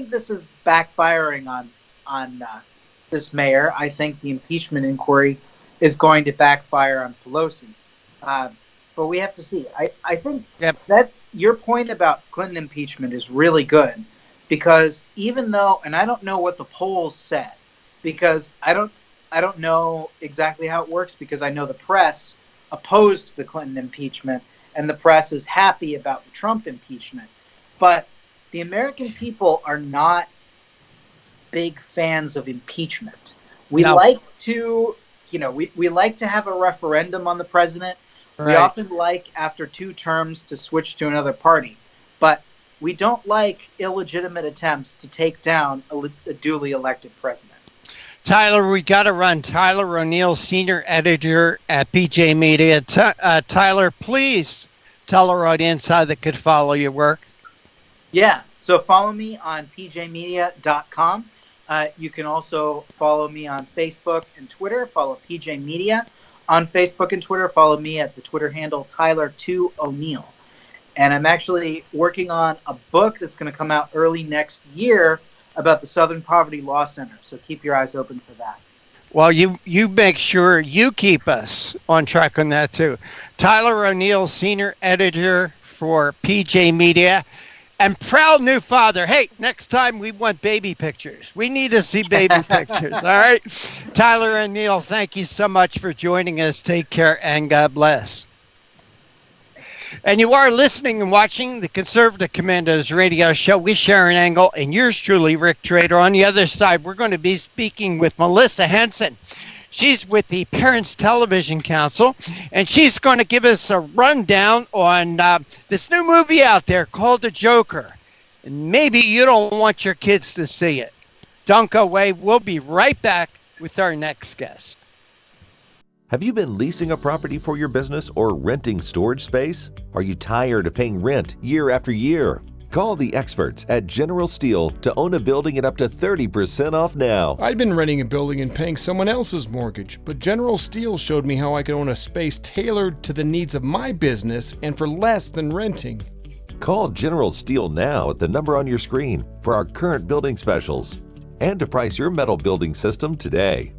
this is backfiring on this mayor. I think the impeachment inquiry is going to backfire on Pelosi. But we have to see. I think that your point about Clinton impeachment is really good, because even though, and I don't know what the polls said, because I don't know exactly how it works, because I know the press opposed the Clinton impeachment and the press is happy about the Trump impeachment. But the American people are not big fans of impeachment. We like to, we like to have a referendum on the president. Right. We often like, after 2 terms, to switch to another party. But we don't like illegitimate attempts to take down a duly elected president. Tyler, we got to run. Tyler O'Neill, senior editor at PJ Media. Tyler, please tell our audience how they could follow your work. Yeah, so follow me on pjmedia.com. You can also follow me on Facebook and Twitter. Follow PJ Media on Facebook and Twitter. Follow me at the Twitter handle Tyler2O'Neill. And I'm actually working on a book that's going to come out early next year about the Southern Poverty Law Center. So keep your eyes open for that. Well, you make sure you keep us on track on that too. Tyler O'Neill, senior editor for PJ Media, and proud new father. Hey, next time we want baby pictures. We need to see baby pictures, all right? Tyler O'Neill, thank you so much for joining us. Take care and God bless. And you are listening and watching the Conservative Commandos radio show with Sharron Engel and yours truly, Rick Trader. On the other side, we're going to be speaking with Melissa Henson. She's with the Parents Television Council, and she's going to give us a rundown on this new movie out there called The Joker. And maybe you don't want your kids to see it. Don't go away. We'll be right back with our next guest. Have you been leasing a property for your business or renting storage space? Are you tired of paying rent year after year? Call the experts at General Steel to own a building at up to 30% off now. I'd been renting a building and paying someone else's mortgage, but General Steel showed me how I could own a space tailored to the needs of my business and for less than renting. Call General Steel now at the number on your screen for our current building specials and to price your metal building system today.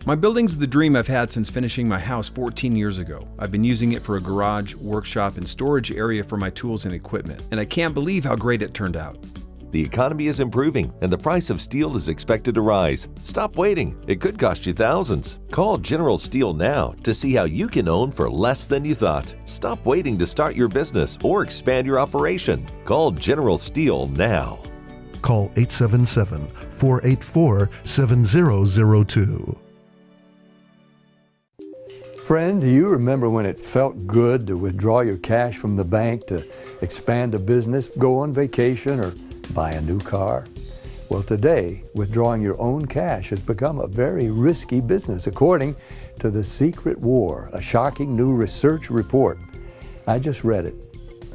My building's the dream I've had since finishing my house 14 years ago. I've been using it for a garage, workshop, and storage area for my tools and equipment, and I can't believe how great it turned out. The economy is improving, and the price of steel is expected to rise. Stop waiting. It could cost you thousands. Call General Steel now to see how you can own for less than you thought. Stop waiting to start your business or expand your operation. Call General Steel now. Call 877-484-7002. Friend, do you remember when it felt good to withdraw your cash from the bank to expand a business, go on vacation, or buy a new car? Well, today, withdrawing your own cash has become a very risky business, according to The Secret War, a shocking new research report. I just read it.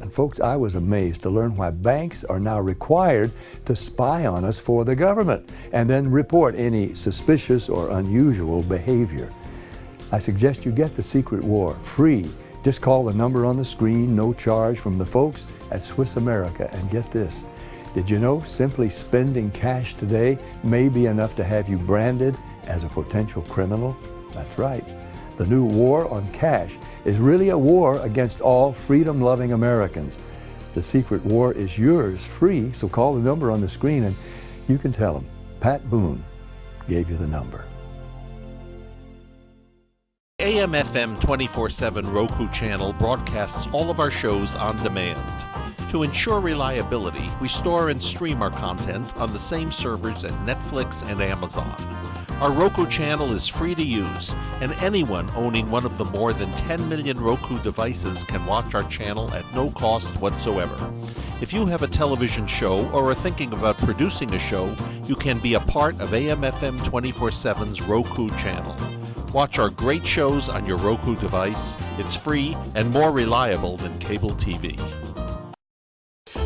And folks, I was amazed to learn why banks are now required to spy on us for the government and then report any suspicious or unusual behavior. I suggest you get The Secret War free. Just call the number on the screen, no charge, from the folks at Swiss America. And get this, did you know simply spending cash today may be enough to have you branded as a potential criminal? That's right. The new war on cash is really a war against all freedom-loving Americans. The Secret War is yours free, so call the number on the screen and you can tell them Pat Boone gave you the number. AM/FM 24/7 Roku channel broadcasts all of our shows on demand. To ensure reliability, we store and stream our content on the same servers as Netflix and Amazon. Our Roku channel is free to use, and anyone owning one of the more than 10 million Roku devices can watch our channel at no cost whatsoever. If you have a television show or are thinking about producing a show, you can be a part of AM/FM 24/7's Roku channel. Watch our great shows on your Roku device. It's free and more reliable than cable TV.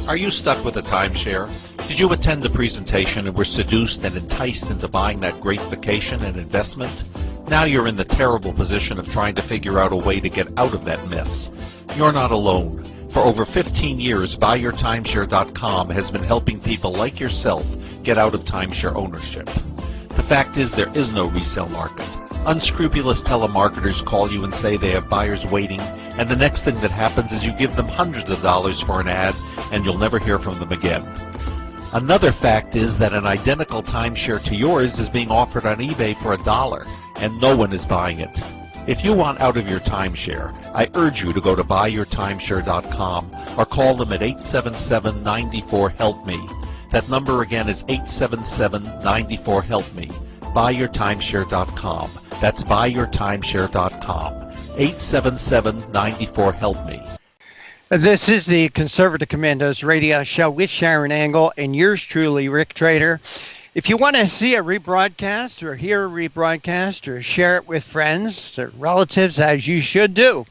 Are you stuck with a timeshare? Did you attend the presentation and were seduced and enticed into buying that great vacation and investment? Now you're in the terrible position of trying to figure out a way to get out of that mess. You're not alone. For over 15 years, BuyYourTimeshare.com has been helping people like yourself get out of timeshare ownership. The fact is, there is no resale market. Unscrupulous telemarketers call you and say they have buyers waiting, and the next thing that happens is you give them hundreds of dollars for an ad, and you'll never hear from them again. Another fact is that an identical timeshare to yours is being offered on eBay for $1, and no one is buying it. If you want out of your timeshare, I urge you to go to buyyourtimeshare.com or call them at 877-94-HELP-ME. That number again is 877-94-HELP-ME. Buyyourtimeshare.com. That's buyyourtimeshare.com. 877-94-HELP-ME. This is the Conservative Commandos radio show with Sharron Angle and yours truly, Rick Trader. If you want to see a rebroadcast or hear a rebroadcast or share it with friends or relatives, as you should do,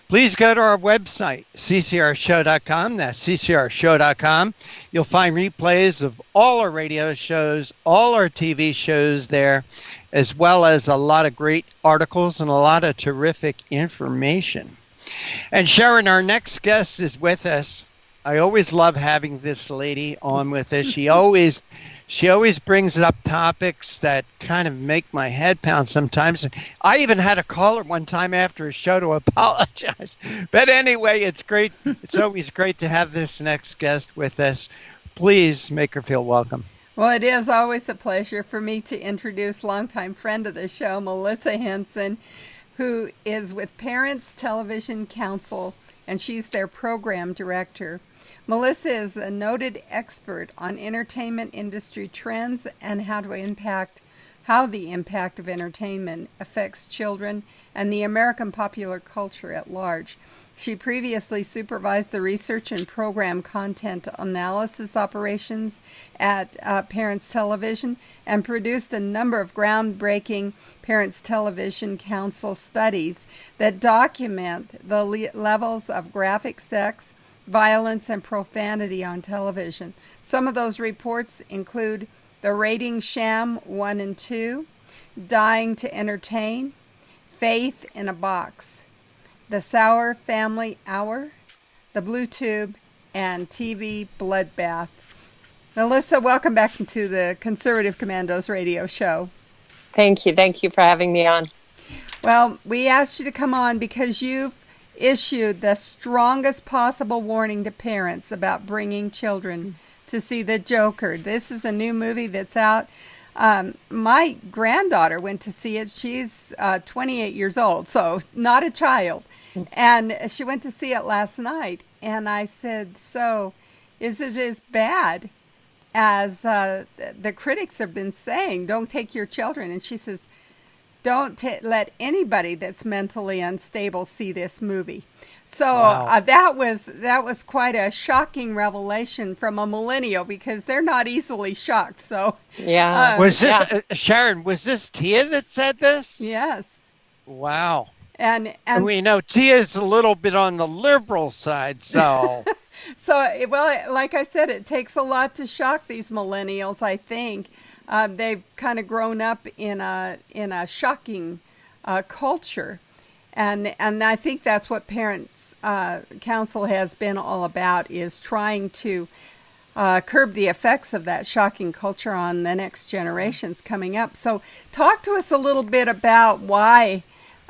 please go to our website, ccrshow.com. That's ccrshow.com. You'll find replays of all our radio shows, all our TV shows there, as well as a lot of great articles and a lot of terrific information. And Sharron, our next guest is with us. I always love having this lady on with us. She always brings up topics that kind of make my head pound sometimes. I even had to call her one time after a show to apologize. But anyway, it's great. It's always great to have this next guest with us. Please make her feel welcome. Well, it is always a pleasure for me to introduce longtime friend of the show, Melissa Henson, who is with Parents Television Council, and she's their program director. Melissa is a noted expert on entertainment industry trends and how the impact of entertainment affects children and the American popular culture at large. She previously supervised the research and program content analysis operations at Parents Television and produced a number of groundbreaking Parents Television Council studies that document the levels of graphic sex, violence, and profanity on television. Some of those reports include The Rating Sham 1 and 2, Dying to Entertain, Faith in a Box, The Sour Family Hour, The Blue Tube, and TV Bloodbath. Melissa, welcome back to the Conservative Commandos radio show. Thank you. Thank you for having me on. Well, we asked you to come on because you've issued the strongest possible warning to parents about bringing children to see The Joker. This is a new movie that's out. My granddaughter went to see it. She's 28 years old, so not a child. And she went to see it last night. And I said, so is it as bad as the critics have been saying? Don't take your children. And she says, don't let anybody that's mentally unstable see this movie. So wow. That was quite a shocking revelation from a millennial because they're not easily shocked. So yeah, was this Sharron? Was this Tia that said this? Yes. Wow. And we know Tia's a little bit on the liberal side, so. Well, like I said, it takes a lot to shock these millennials, I think. They've kind of grown up in a shocking culture, and I think that's what Parents Council has been all about, is trying to curb the effects of that shocking culture on the next generations coming up. So talk to us a little bit about why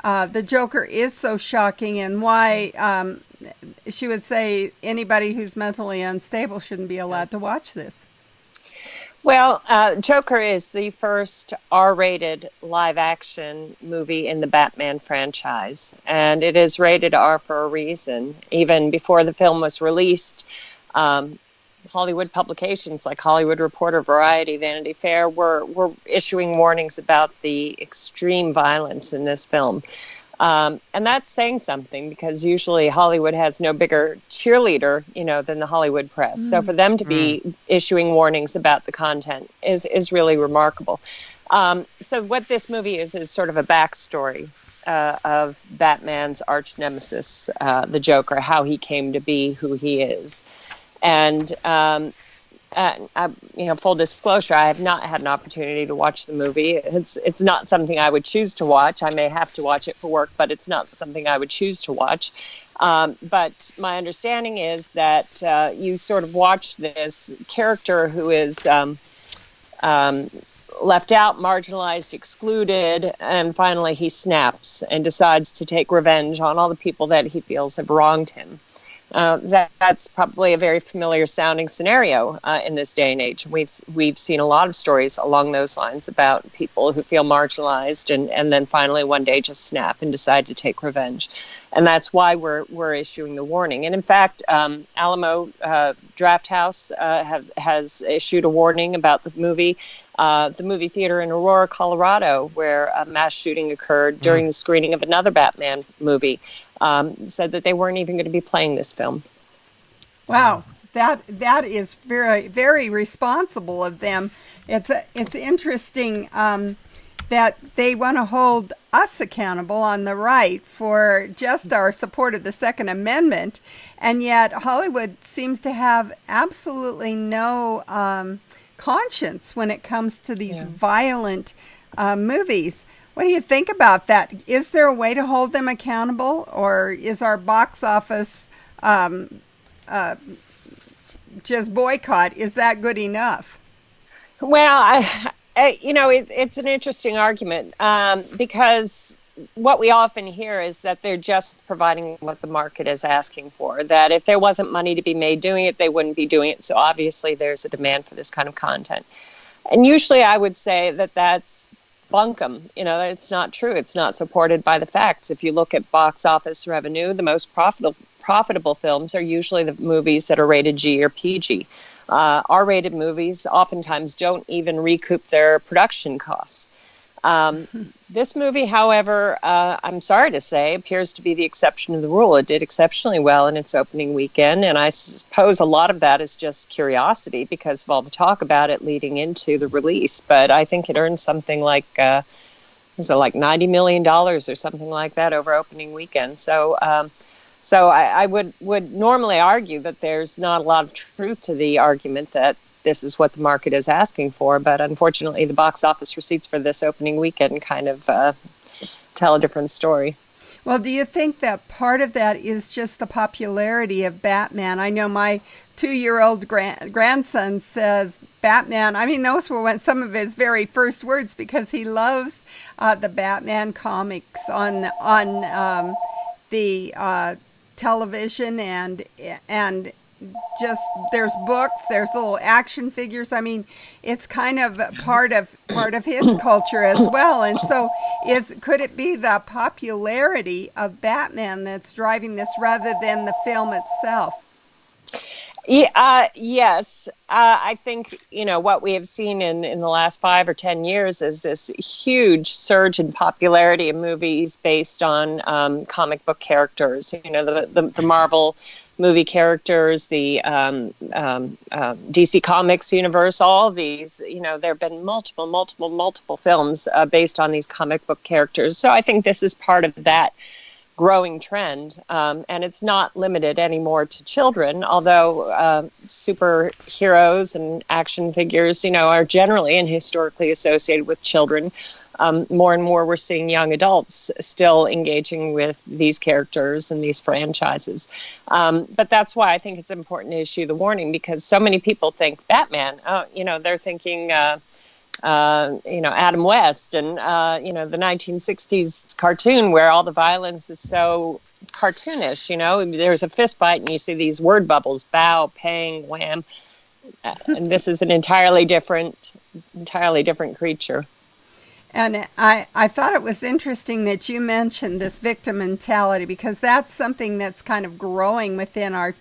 The Joker is so shocking and why she would say anybody who's mentally unstable shouldn't be allowed to watch this. Well, Joker is the first R-rated live-action movie in the Batman franchise, and it is rated R for a reason. Even before the film was released, Hollywood publications like Hollywood Reporter, Variety, Vanity Fair were issuing warnings about the extreme violence in this film. And that's saying something, because usually Hollywood has no bigger cheerleader, than the Hollywood press. So for them to be issuing warnings about the content is really remarkable. So what this movie is sort of a backstory of Batman's arch nemesis, the Joker, how he came to be who he is. And, full disclosure, I have not had an opportunity to watch the movie. It's not something I would choose to watch. I may have to watch it for work, but it's not something I would choose to watch. But my understanding is that you sort of watch this character who is left out, marginalized, excluded, and finally he snaps and decides to take revenge on all the people that he feels have wronged him. That's probably a very familiar sounding scenario in this day and age. We've seen a lot of stories along those lines about people who feel marginalized and then finally one day just snap and decide to take revenge. And that's why we're issuing the warning. And in fact, Alamo Drafthouse has issued a warning about the movie. The movie theater in Aurora, Colorado, where a mass shooting occurred during the screening of another Batman movie, said that they weren't even going to be playing this film. Wow, that is very, very responsible of them. It's interesting that they want to hold us accountable on the right for just our support of the Second Amendment, and yet Hollywood seems to have absolutely no conscience when it comes to these violent movies. What do you think about that? Is there a way to hold them accountable, or is our box office just boycott? Is that good enough? Well, it's an interesting argument because what we often hear is that they're just providing what the market is asking for, that if there wasn't money to be made doing it, they wouldn't be doing it. So obviously there's a demand for this kind of content. And usually I would say that that's bunkum. It's not true. It's not supported by the facts. If you look at box office revenue, the most profitable films are usually the movies that are rated G or PG. R-rated movies oftentimes don't even recoup their production costs. This movie, however, I'm sorry to say, appears to be the exception to the rule. It did exceptionally well in its opening weekend, and I suppose a lot of that is just curiosity because of all the talk about it leading into the release. But I think it earned something like $90 million or something like that over opening weekend. So I would normally argue that there's not a lot of truth to the argument that this is what the market is asking for, but unfortunately the box office receipts for this opening weekend kind of tell a different story. Well, do you think that part of that is just the popularity of Batman? I know my 2-year-old grandson says Batman. I mean, those were some of his very first words because he loves the Batman comics on the television and just there's books, there's little action figures. I mean, it's kind of part of his culture as well. And so could it be the popularity of Batman that's driving this rather than the film itself? Yes. I think, what we have seen in the last 5 or 10 years is this huge surge in popularity of movies based on comic book characters. The Marvel movie characters, the DC Comics universe, all of these, there have been multiple films based on these comic book characters. So I think this is part of that growing trend. And it's not limited anymore to children, although superheroes and action figures, are generally and historically associated with children. More and more we're seeing young adults still engaging with these characters and these franchises. But that's why I think it's important to issue the warning, because so many people think Batman, they're thinking, Adam West and, the 1960s cartoon where all the violence is so cartoonish, there's a fist fight and you see these word bubbles, bow, pang, wham. And this is an entirely different creature. And I thought it was interesting that you mentioned this victim mentality, because that's something that's kind of growing within our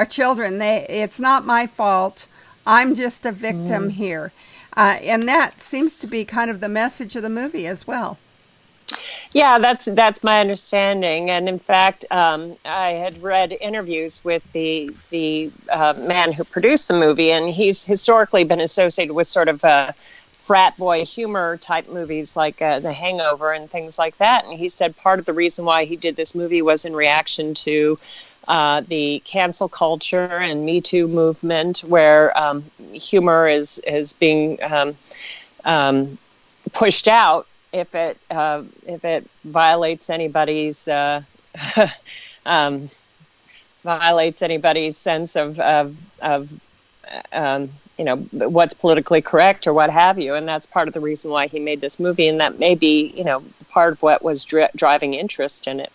children. It's not my fault. I'm just a victim here. And that seems to be kind of the message of the movie as well. Yeah, that's my understanding. And in fact, I had read interviews with the man who produced the movie, and he's historically been associated with sort of frat boy humor type movies like The Hangover and things like that. And he said part of the reason why he did this movie was in reaction to the cancel culture and Me Too movement, where humor is being pushed out if it violates anybody's sense of what's politically correct or what have you. And that's part of the reason why he made this movie, and that may be part of what was driving interest in it.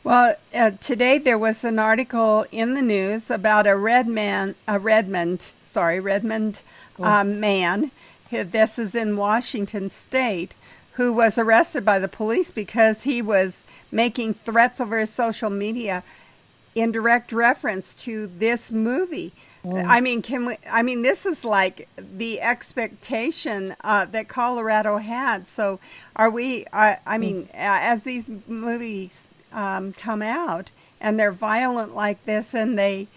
Well, today there was an article in the news about a Redmond man. This is in Washington State, who was arrested by the police because he was making threats over his social media in direct reference to this movie. I mean, this is like the expectation that Colorado had. So are we, as these movies come out and they're violent like this and they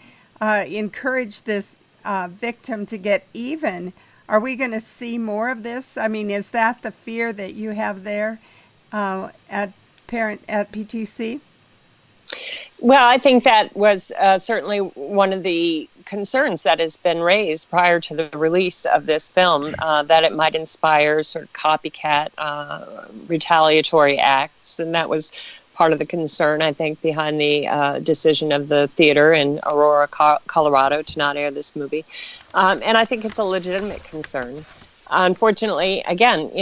encourage this victim to get even, are we going to see more of this? I mean, is that the fear that you have there at PTC? Well, I think that was certainly one of the concerns that has been raised prior to the release of this film, that it might inspire sort of copycat retaliatory acts. And that was part of the concern, I think, behind the decision of the theater in Aurora, Colorado, to not air this movie. And I think it's a legitimate concern. Unfortunately, again,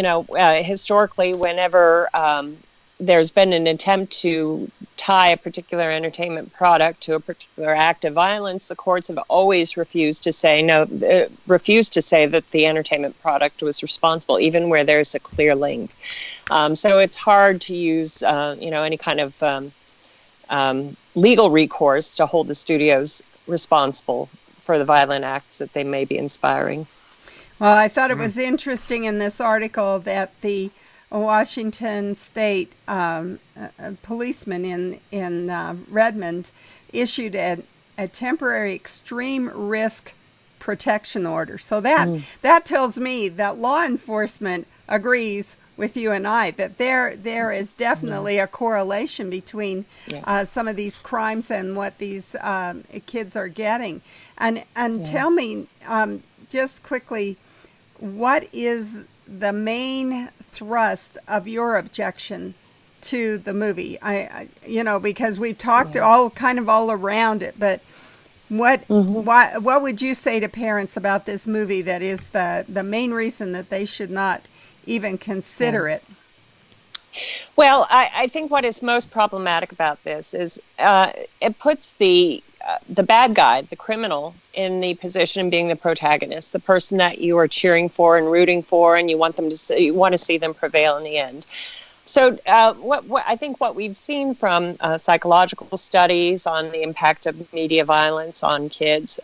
historically, whenever there's been an attempt to tie a particular entertainment product to a particular act of violence, the courts have always refused to say that the entertainment product was responsible, even where there's a clear link. So it's hard to use, any kind of legal recourse to hold the studios responsible for the violent acts that they may be inspiring. Well, I thought it was interesting in this article that the Washington State policeman in Redmond issued a temporary extreme risk protection order. So that tells me that law enforcement agrees with you and I that there is definitely a correlation between some of these crimes and what these kids are getting. And tell me just quickly, what is the main thrust of your objection to the movie? Because we've talked all around it, but what would you say to parents about this movie that is the main reason that they should not even consider it? Well, I think what is most problematic about this is it puts the bad guy, the criminal, in the position of being the protagonist, the person that you are cheering for and rooting for, and you want to see them prevail in the end. So what I think what we've seen from psychological studies on the impact of media violence on kids,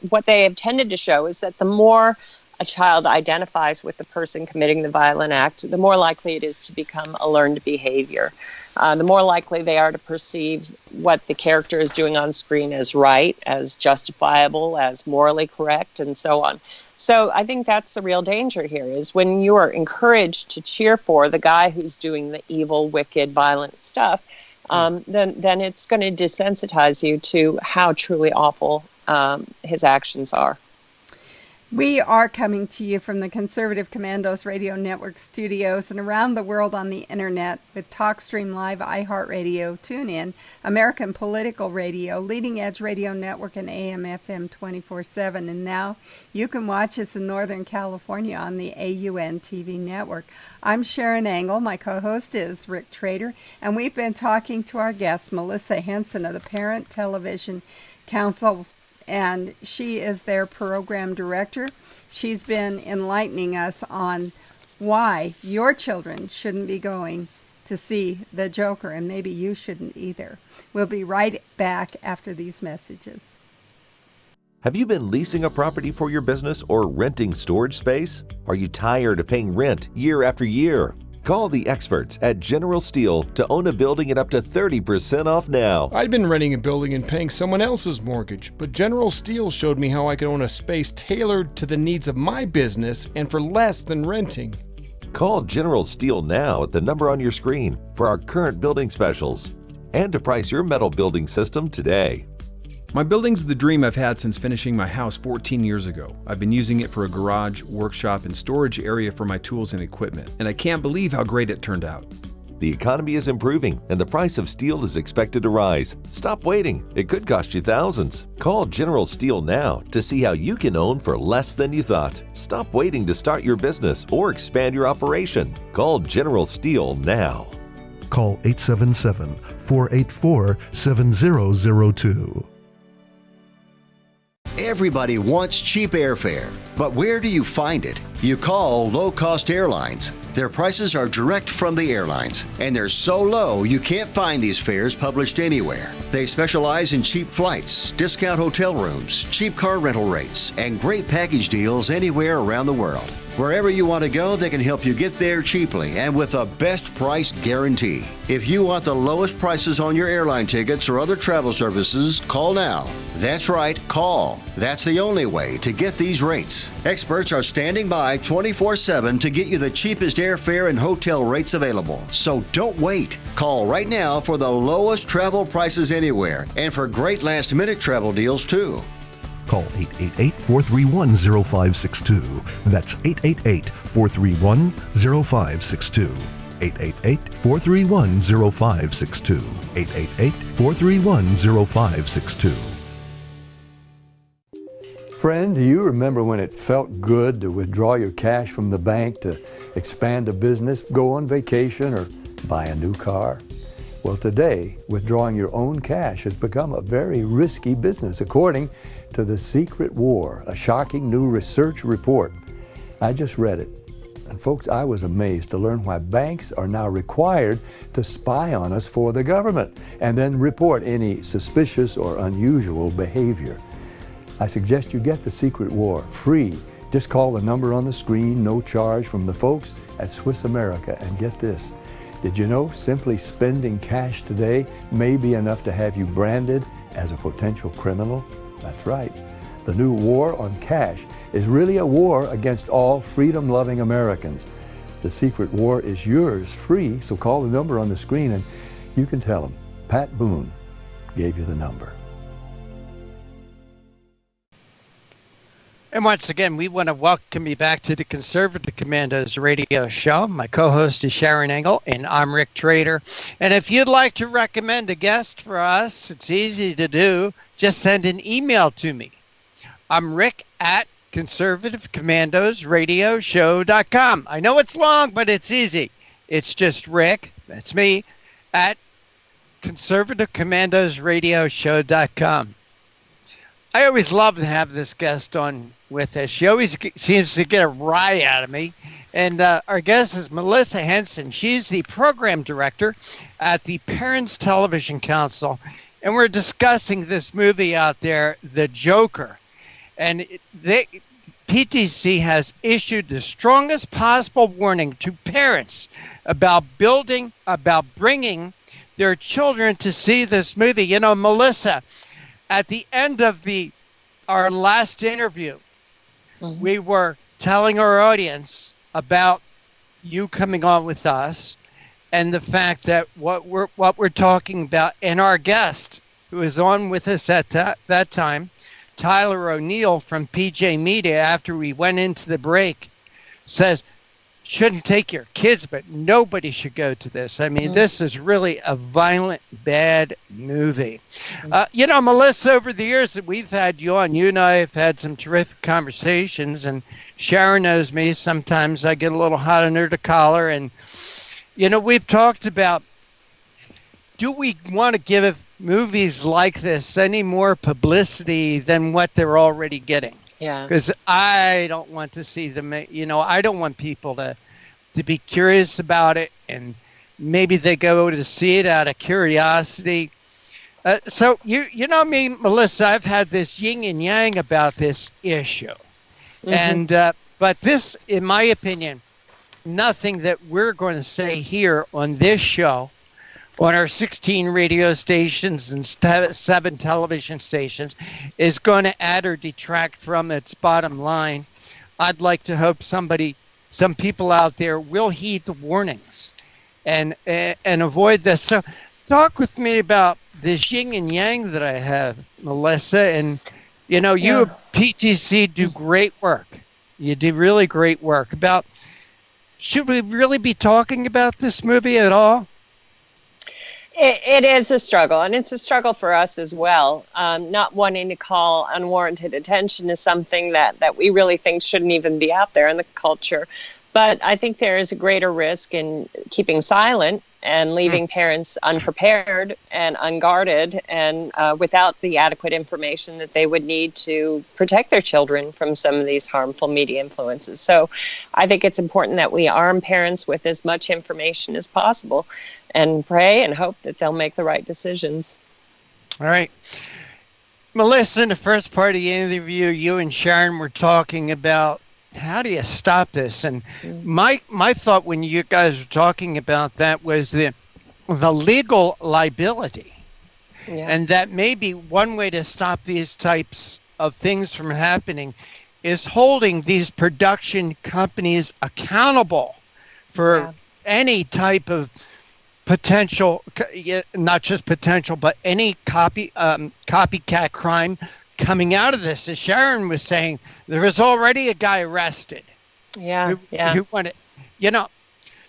what they have tended to show is that the more a child identifies with the person committing the violent act, the more likely it is to become a learned behavior. The more likely they are to perceive what the character is doing on screen as right, as justifiable, as morally correct, and so on. So I think that's the real danger here, is when you are encouraged to cheer for the guy who's doing the evil, wicked, violent stuff, then it's going to desensitize you to how truly awful his actions are. We are coming to you from the Conservative Commandos Radio Network studios and around the world on the internet with TalkStream Live, iHeartRadio, TuneIn, American Political Radio, Leading Edge Radio Network, and AM/FM 24/7. And now you can watch us in Northern California on the AUN TV network. I'm Sharron Angle. My co-host is Rick Trader, and we've been talking to our guest, Melissa Henson of the Parent Television Council, and she is their program director. She's been enlightening us on why your children shouldn't be going to see The Joker, and maybe you shouldn't either. We'll be right back after these messages. Have you been leasing a property for your business or renting storage space? Are you tired of paying rent year after year? Call the experts at General Steel to own a building at up to 30% off now. I'd been renting a building and paying someone else's mortgage, but General Steel showed me how I could own a space tailored to the needs of my business and for less than renting. Call General Steel now at the number on your screen for our current building specials and to price your metal building system today. My building's the dream I've had since finishing my house 14 years ago. I've been using it for a garage, workshop, and storage area for my tools and equipment, and I can't believe how great it turned out. The economy is improving and the price of steel is expected to rise. Stop waiting. It could cost you thousands. Call General Steel now to see how you can own for less than you thought. Stop waiting to start your business or expand your operation. Call General Steel now. Call 877-484-7002. Everybody wants cheap airfare, but where do you find it? You call low-cost airlines. Their prices are direct from the airlines, and they're so low you can't find these fares published anywhere. They specialize in cheap flights, discount hotel rooms, cheap car rental rates, and great package deals anywhere around the world. Wherever you want to go, they can help you get there cheaply and with a best price guarantee. If you want the lowest prices on your airline tickets or other travel services, call now. That's right, call. That's the only way to get these rates. Experts are standing by 24/7 to get you the cheapest airfare and hotel rates available. So don't wait. Call right now for the lowest travel prices anywhere and for great last-minute travel deals too. Call 888-431-0562. That's 888-431-0562. 888-431-0562. 888-431-0562. Friend, do you remember when it felt good to withdraw your cash from the bank to expand a business, go on vacation, or buy a new car? Well, today, withdrawing your own cash has become a very risky business, according to The Secret War, a shocking new research report. I just read it. And folks, I was amazed to learn why banks are now required to spy on us for the government and then report any suspicious or unusual behavior. I suggest you get The Secret War free. Just call the number on the screen, no charge, from the folks at Swiss America, and get this. Did you know simply spending cash today may be enough to have you branded as a potential criminal? That's right. The new war on cash is really a war against all freedom-loving Americans. The Secret War is yours free, so call the number on the screen and you can tell them Pat Boone gave you the number. And once again, we want to welcome you back to the Conservative Commandos radio show. My co-host is Sharron Engel, and I'm Rick Trader. And if you'd like to recommend a guest for us, it's easy to do. Just send an email to me. I'm Rick at conservativecommandosradioshow.com. I know it's long, but it's easy. It's just Rick, that's me, at conservativecommandosradioshow.com. I always love to have this guest on with us. She always seems to get a rise out of me. And our guest is Melissa Henson. She's the program director at the Parents Television Council. And we're discussing this movie out there, The Joker. And PTC has issued the strongest possible warning to parents about bringing their children to see this movie. You know, Melissa, at the end of our last interview, we were telling our audience about you coming on with us and the fact that what we're talking about, and our guest who was on with us at that time, Tyler O'Neill from PJ Media, after we went into the break, says, shouldn't take your kids, but nobody should go to this. I mean, this is really a violent, bad movie. You know, Melissa, over the years that we've had you on, you and I have had some terrific conversations, and Sharron knows me. Sometimes I get a little hot under the collar, and, you know, we've talked about, do we want to give movies like this any more publicity than what they're already getting? Yeah. Because I don't want to see them, you know, I don't want people to be curious about it, and maybe they go to see it out of curiosity. So you know me, Melissa, I've had this yin and yang about this issue. And but this, in my opinion, nothing that we're going to say here on this show, on our 16 radio stations and 7 television stations, is going to add or detract from its bottom line. I'd like to hope some people out there will heed the warnings and avoid this. So talk with me about this yin and yang that I have, Melissa. And, you at PTC do great work. You do really great work. Should we really be talking about this movie at all? It is a struggle, and it's a struggle for us as well. Not wanting to call unwarranted attention to something that we really think shouldn't even be out there in the culture. But I think there is a greater risk in keeping silent and leaving parents unprepared and unguarded and without the adequate information that they would need to protect their children from some of these harmful media influences. So I think it's important that we arm parents with as much information as possible and pray and hope that they'll make the right decisions. All right. Melissa, in the first part of the interview, you and Sharron were talking about how do you stop this? And my thought when you guys were talking about that was the legal liability. Yeah. And that maybe one way to stop these types of things from happening is holding these production companies accountable for any type of potential, not just potential, but any copycat crime coming out of this. As Sharron was saying, there was already a guy arrested. Who wanted,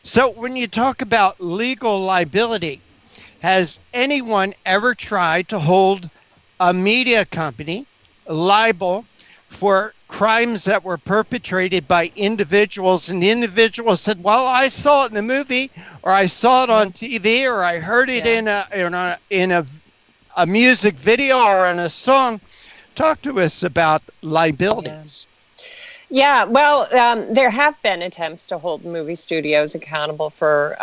so when you talk about legal liability, has anyone ever tried to hold a media company liable for crimes that were perpetrated by individuals, and the individual said, well, I saw it in the movie, or I saw it on TV, or I heard it in a music video or in a song? Talk to us about liabilities. Well, there have been attempts to hold movie studios accountable for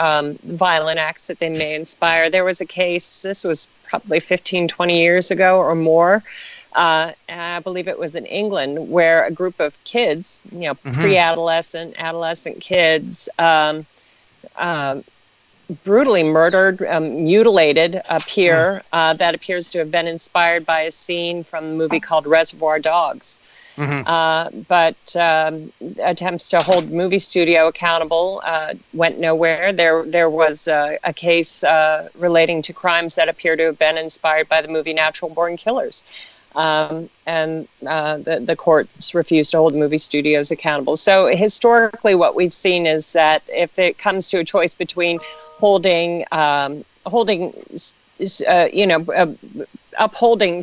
violent acts that they may inspire. There was a case, this was probably 15, 20 years ago or more, and I believe it was in England, where a group of kids, pre-adolescent, adolescent kids, brutally murdered, mutilated a peer that appears to have been inspired by a scene from the movie called Reservoir Dogs. But attempts to hold movie studio accountable went nowhere. There was a case relating to crimes that appear to have been inspired by the movie Natural Born Killers. And the courts refused to hold movie studios accountable. So historically, what we've seen is that if it comes to a choice between upholding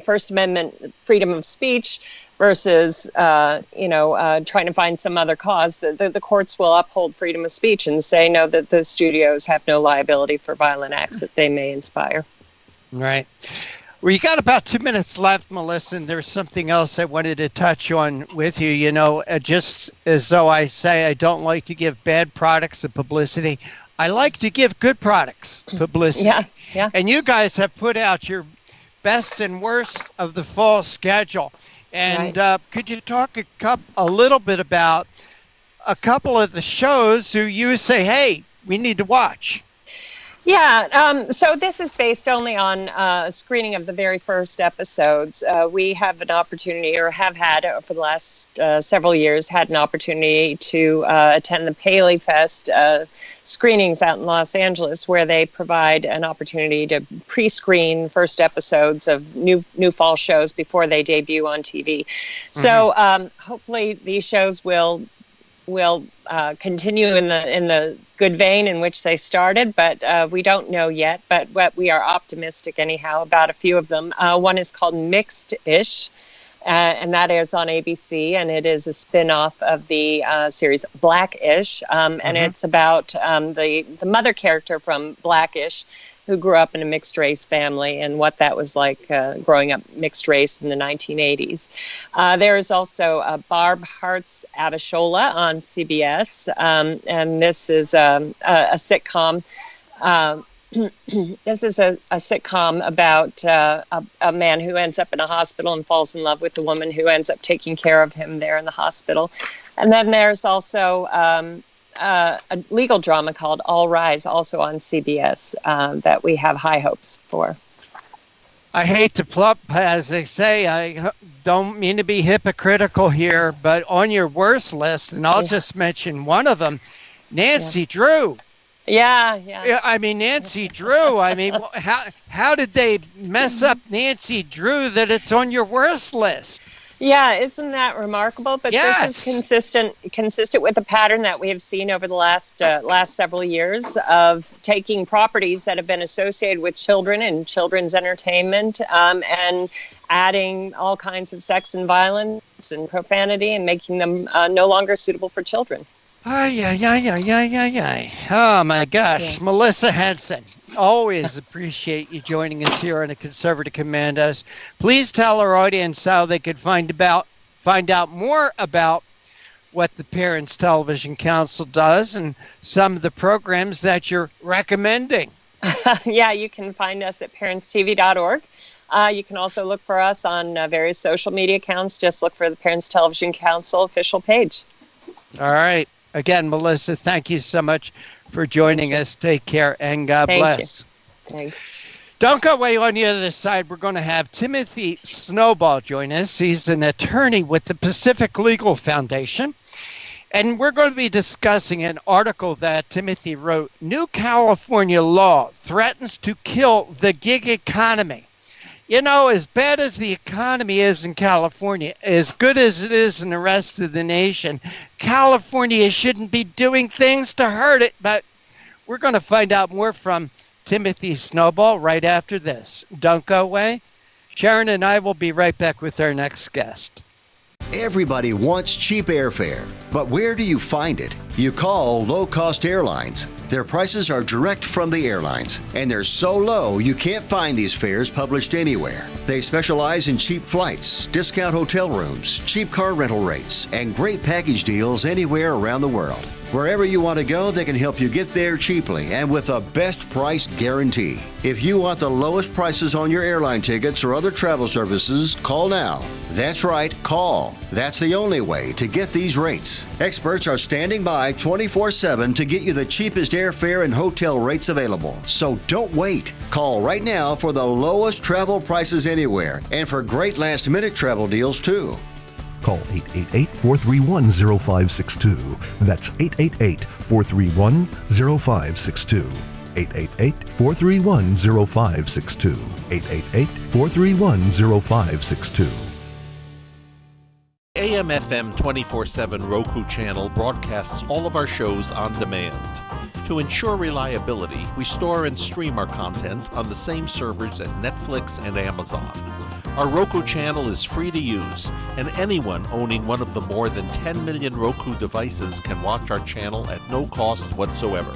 First Amendment freedom of speech versus, trying to find some other cause, the courts will uphold freedom of speech and say, no, that the studios have no liability for violent acts that they may inspire. Right. Well, you got about 2 minutes left, Melissa, and there's something else I wanted to touch on with you. Just as though I say I don't like to give bad products the publicity, I like to give good products publicity. Yeah. And you guys have put out your best and worst of the fall schedule. And could you talk a little bit about a couple of the shows who you say, hey, we need to watch? So this is based only on a screening of the very first episodes. We have an opportunity, or have had for the last several years, had an opportunity to attend the Paley Fest screenings out in Los Angeles, where they provide an opportunity to pre-screen first episodes of new fall shows before they debut on TV. So hopefully these shows will continue in the good vein in which they started, but we don't know yet. But we are optimistic anyhow about a few of them. One is called Mixed-ish, and that airs on ABC, and it is a spin-off of the series Black-ish, and it's about the mother character from Black-ish, who grew up in a mixed-race family and what that was like growing up mixed-race in the 1980s. There is also Barb Hart's Abishola on CBS, and this is a sitcom. This is a sitcom about a man who ends up in a hospital and falls in love with the woman who ends up taking care of him there in the hospital. And then there's also a legal drama called All Rise, also on CBS, that we have high hopes for. I hate to plump, as they say. I don't mean to be hypocritical here, but on your worst list, and I'll just mention one of them, Nancy Drew. Yeah. I mean, Nancy Drew. I mean, how did they mess up Nancy Drew that it's on your worst list? Yeah, isn't that remarkable? But yes. This is consistent with a pattern that we have seen over the last several years of taking properties that have been associated with children and children's entertainment, and adding all kinds of sex and violence and profanity and making them no longer suitable for children. Oh my gosh, yeah. Melissa Henson. Always appreciate you joining us here on the Conservative Commandos. Please tell our audience how they could find out more about what the Parents Television Council does and some of the programs that you're recommending. Yeah, you can find us at parentstv.org. You can also look for us on various social media accounts. Just look for the Parents Television Council official page. All right. Again, Melissa, thank you so much for joining us. Take care and God bless. Thanks. Don't go away. On the other side, we're going to have Timothy Snowball join us. He's an attorney with the Pacific Legal Foundation. And we're going to be discussing an article that Timothy wrote. New California law threatens to kill the gig economy. You know, as bad as the economy is in California, as good as it is in the rest of the nation, California shouldn't be doing things to hurt it. But we're going to find out more from Timothy Snowball right after this. Don't go away. Sharron and I will be right back with our next guest. Everybody wants cheap airfare, but where do you find it? You call low-cost airlines. Their prices are direct from the airlines, and they're so low you can't find these fares published anywhere. They specialize in cheap flights, discount hotel rooms, cheap car rental rates, and great package deals anywhere around the world. Wherever you want to go, they can help you get there cheaply and with a best price guarantee. If you want the lowest prices on your airline tickets or other travel services, call now. That's right, call. That's the only way to get these rates. Experts are standing by 24/7 to get you the cheapest airfare and hotel rates available. So don't wait. Call right now for the lowest travel prices anywhere and for great last-minute travel deals too. Call 888-431-0562. That's 888-431-0562. 888-431-0562. 888-431-0562. AM/FM 24/7 Roku channel broadcasts all of our shows on demand. To ensure reliability, we store and stream our content on the same servers as Netflix and Amazon. Our Roku channel is free to use, and anyone owning one of the more than 10 million Roku devices can watch our channel at no cost whatsoever.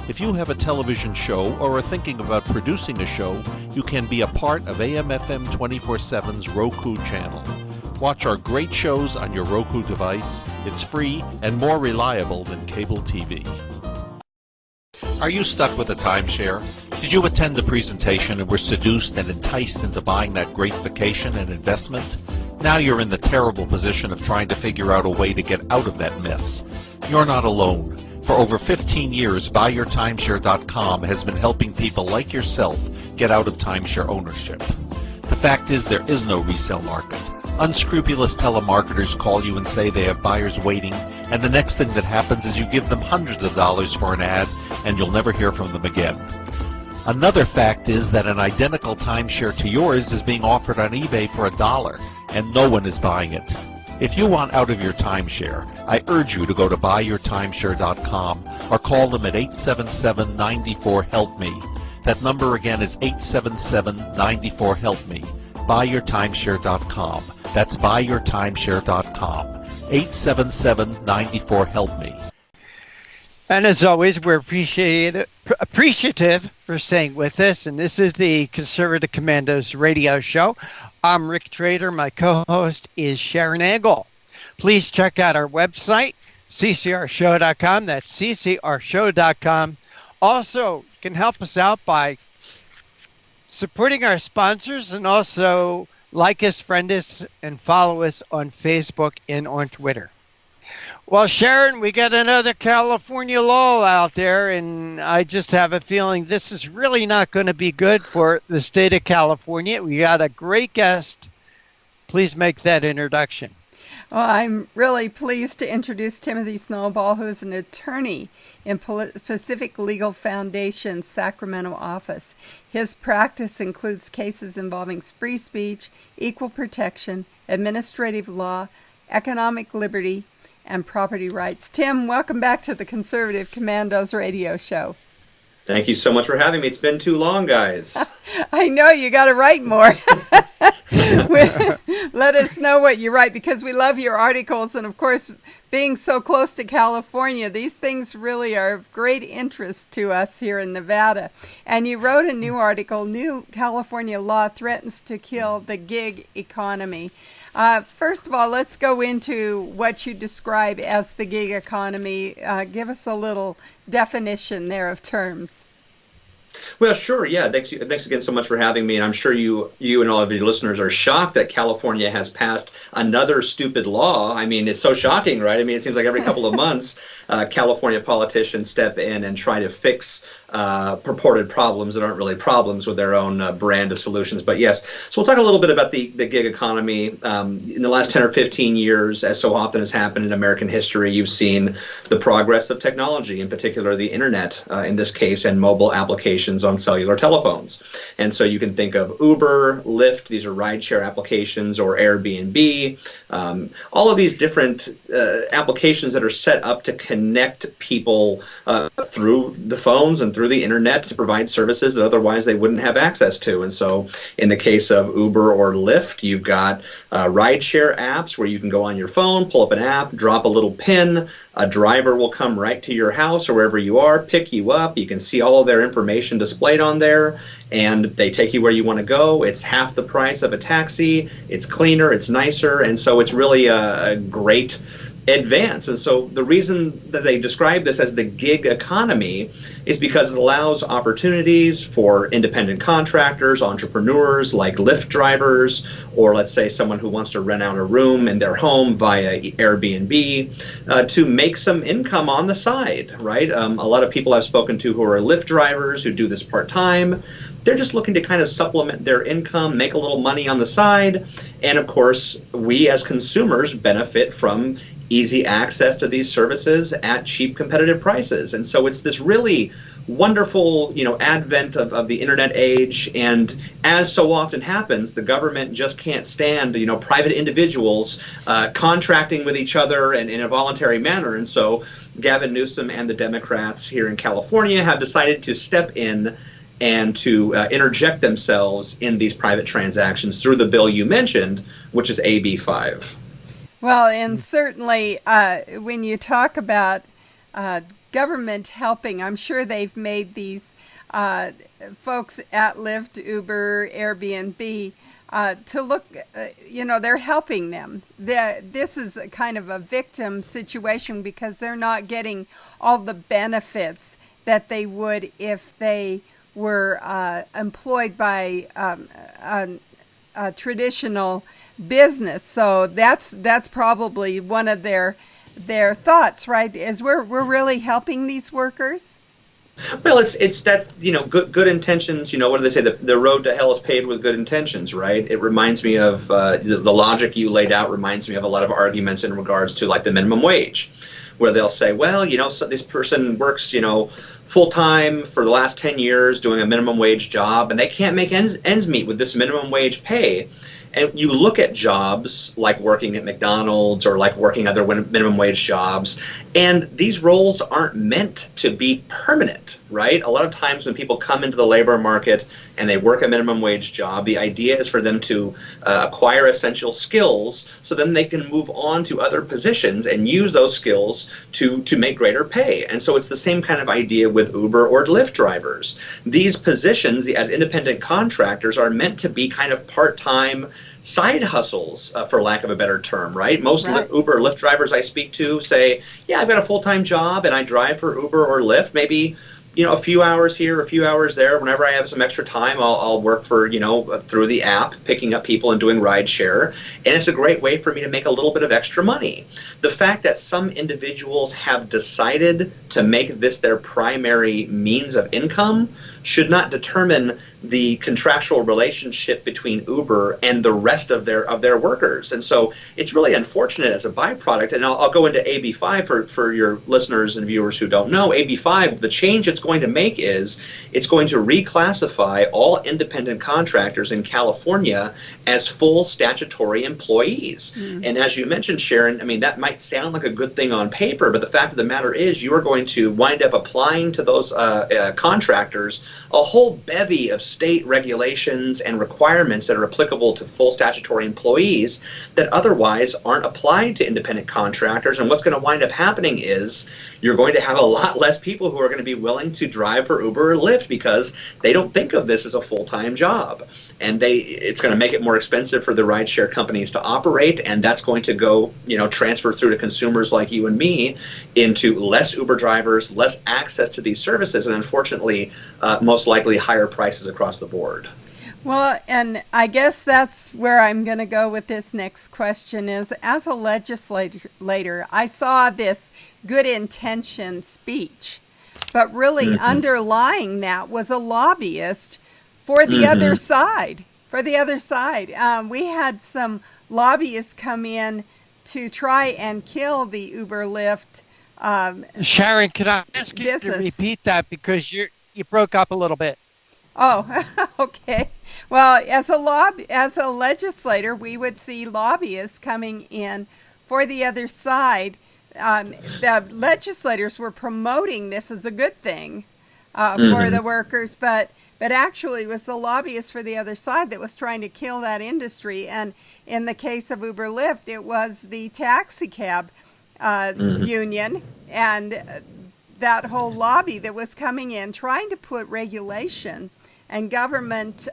If you have a television show or are thinking about producing a show, you can be a part of AM/FM 24/7's Roku channel. Watch our great shows on your Roku device. It's free and more reliable than cable TV. Are you stuck with a timeshare? Did you attend the presentation and were seduced and enticed into buying that great vacation and investment? Now you're in the terrible position of trying to figure out a way to get out of that mess. You're not alone. For over 15 years, BuyYourTimeshare.com has been helping people like yourself get out of timeshare ownership. The fact is, there is no resale market. Unscrupulous telemarketers call you and say they have buyers waiting, and the next thing that happens is you give them hundreds of dollars for an ad, and you'll never hear from them again. Another fact is that an identical timeshare to yours is being offered on eBay for $1, and no one is buying it. If you want out of your timeshare, I urge you to go to BuyYourTimeshare.com or call them at 877-94-HELP-ME. That number again is 877-94-HELP-ME. BuyYourTimeshare.com. That's BuyYourTimeshare.com. 877-94-HELP-ME. And as always, we're appreciative for staying with us. And this is the Conservative Commandos radio show. I'm Rick Trader. My co-host is Sharron Angle. Please check out our website, ccrshow.com. That's ccrshow.com. Also, you can help us out by supporting our sponsors and also like us, friend us, and follow us on Facebook and on Twitter. Well, Sharron, we got another California law out there, and I just have a feeling this is really not going to be good for the state of California. We got a great guest. Please make that introduction. Well, I'm really pleased to introduce Timothy Snowball, who is an attorney in Pacific Legal Foundation's Sacramento office. His practice includes cases involving free speech, equal protection, administrative law, economic liberty, and property rights. Tim, welcome back to the Conservative Commandos radio show. Thank you so much for having me. It's been too long, guys. I know, you got to write more. Let us know what you write, because we love your articles. And of course, being so close to California, these things really are of great interest to us here in Nevada. And you wrote a new article, New California Law Threatens to Kill the Gig Economy. First of all, let's go into what you describe as the gig economy. Give us a little definition there of terms. Well, sure. Yeah. Thanks again so much for having me. And I'm sure you and all of your listeners are shocked that California has passed another stupid law. I mean, it's so shocking, right? I mean, it seems like every couple of months, California politicians step in and try to fix purported problems that aren't really problems with their own brand of solutions. But yes, so we'll talk a little bit about the gig economy. In the last 10 or 15 years, as so often has happened in American history, you've seen the progress of technology, in particular the internet in this case, and mobile applications on cellular telephones. And so you can think of Uber, Lyft, these are rideshare applications, or Airbnb, all of these different applications that are set up to connect people through the phones and through the internet to provide services that otherwise they wouldn't have access to. And so in the case of Uber or Lyft, you've got rideshare apps where you can go on your phone, pull up an app, drop a little pin, a driver will come right to your house or wherever you are, pick you up. You can see all of their information displayed on there, and they take you where you want to go. It's half the price of a taxi. It's cleaner, it's nicer, and so it's really a great advance. And so the reason that they describe this as the gig economy is because it allows opportunities for independent contractors, entrepreneurs like Lyft drivers, or let's say someone who wants to rent out a room in their home via Airbnb to make some income on the side, right? A lot of people I've spoken to who are Lyft drivers who do this part-time, they're just looking to kind of supplement their income, make a little money on the side. And of course, we as consumers benefit from easy access to these services at cheap, competitive prices. And so it's this really wonderful, advent of the internet age. And as so often happens, the government just can't stand, private individuals contracting with each other and in a voluntary manner. And so Gavin Newsom and the Democrats here in California have decided to step in and to interject themselves in these private transactions through the bill you mentioned, which is AB 5. Well, and certainly when you talk about government helping, I'm sure they've made these folks at Lyft, Uber, Airbnb to look, they're helping them. This is a kind of a victim situation because they're not getting all the benefits that they would if they were employed by a traditional business. So that's probably one of their thoughts, right? Is we're really helping these workers. Well, it's that's good intentions. What do they say? The road to hell is paved with good intentions, right? It reminds me of the logic you laid out. Reminds me of a lot of arguments in regards to like the minimum wage, where they'll say, well, so this person works, full time for the last 10 years doing a minimum wage job, and they can't make ends meet with this minimum wage pay. And you look at jobs like working at McDonald's or like working other minimum wage jobs, and these roles aren't meant to be permanent, right? A lot of times when people come into the labor market and they work a minimum wage job, the idea is for them to acquire essential skills so then they can move on to other positions and use those skills to make greater pay. And so it's the same kind of idea with Uber or Lyft drivers. These positions as independent contractors are meant to be kind of part-time side hustles, for lack of a better term, right? Most Uber or Lyft drivers I speak to say, yeah, I've got a full-time job and I drive for Uber or Lyft maybe a few hours here, a few hours there. Whenever I have some extra time, I'll work for, through the app, picking up people and doing rideshare. And it's a great way for me to make a little bit of extra money. The fact that some individuals have decided to make this their primary means of income should not determine the contractual relationship between Uber and the rest of their workers. And so it's really unfortunate as a byproduct. And I'll go into AB5 for your listeners and viewers who don't know. AB5, the change it's going to make is it's going to reclassify all independent contractors in California as full statutory employees. And as you mentioned, Sharron, I mean, that might sound like a good thing on paper, but the fact of the matter is you are going to wind up applying to those contractors a whole bevy of state regulations and requirements that are applicable to full statutory employees that otherwise aren't applied to independent contractors. And what's going to wind up happening is you're going to have a lot less people who are going to be willing to drive for Uber or Lyft because they don't think of this as a full-time job. And it's going to make it more expensive for the rideshare companies to operate, and that's going to go, transfer through to consumers like you and me into less Uber drivers, less access to these services, and unfortunately, most likely higher prices across the board. Well, and I guess that's where I'm going to go with this next question is, as a legislator, I saw this good intention speech, but really underlying that was a lobbyist for the other side. We had some lobbyists come in to try and kill the Uber Lyft Sharron, could I ask you to repeat that because you broke up a little bit? Oh, okay. Well, as a legislator, we would see lobbyists coming in for the other side. The legislators were promoting this as a good thing for the workers, but actually it was the lobbyists for the other side that was trying to kill that industry. And in the case of Uber Lyft, it was the taxi cab union and that whole lobby that was coming in trying to put regulation and government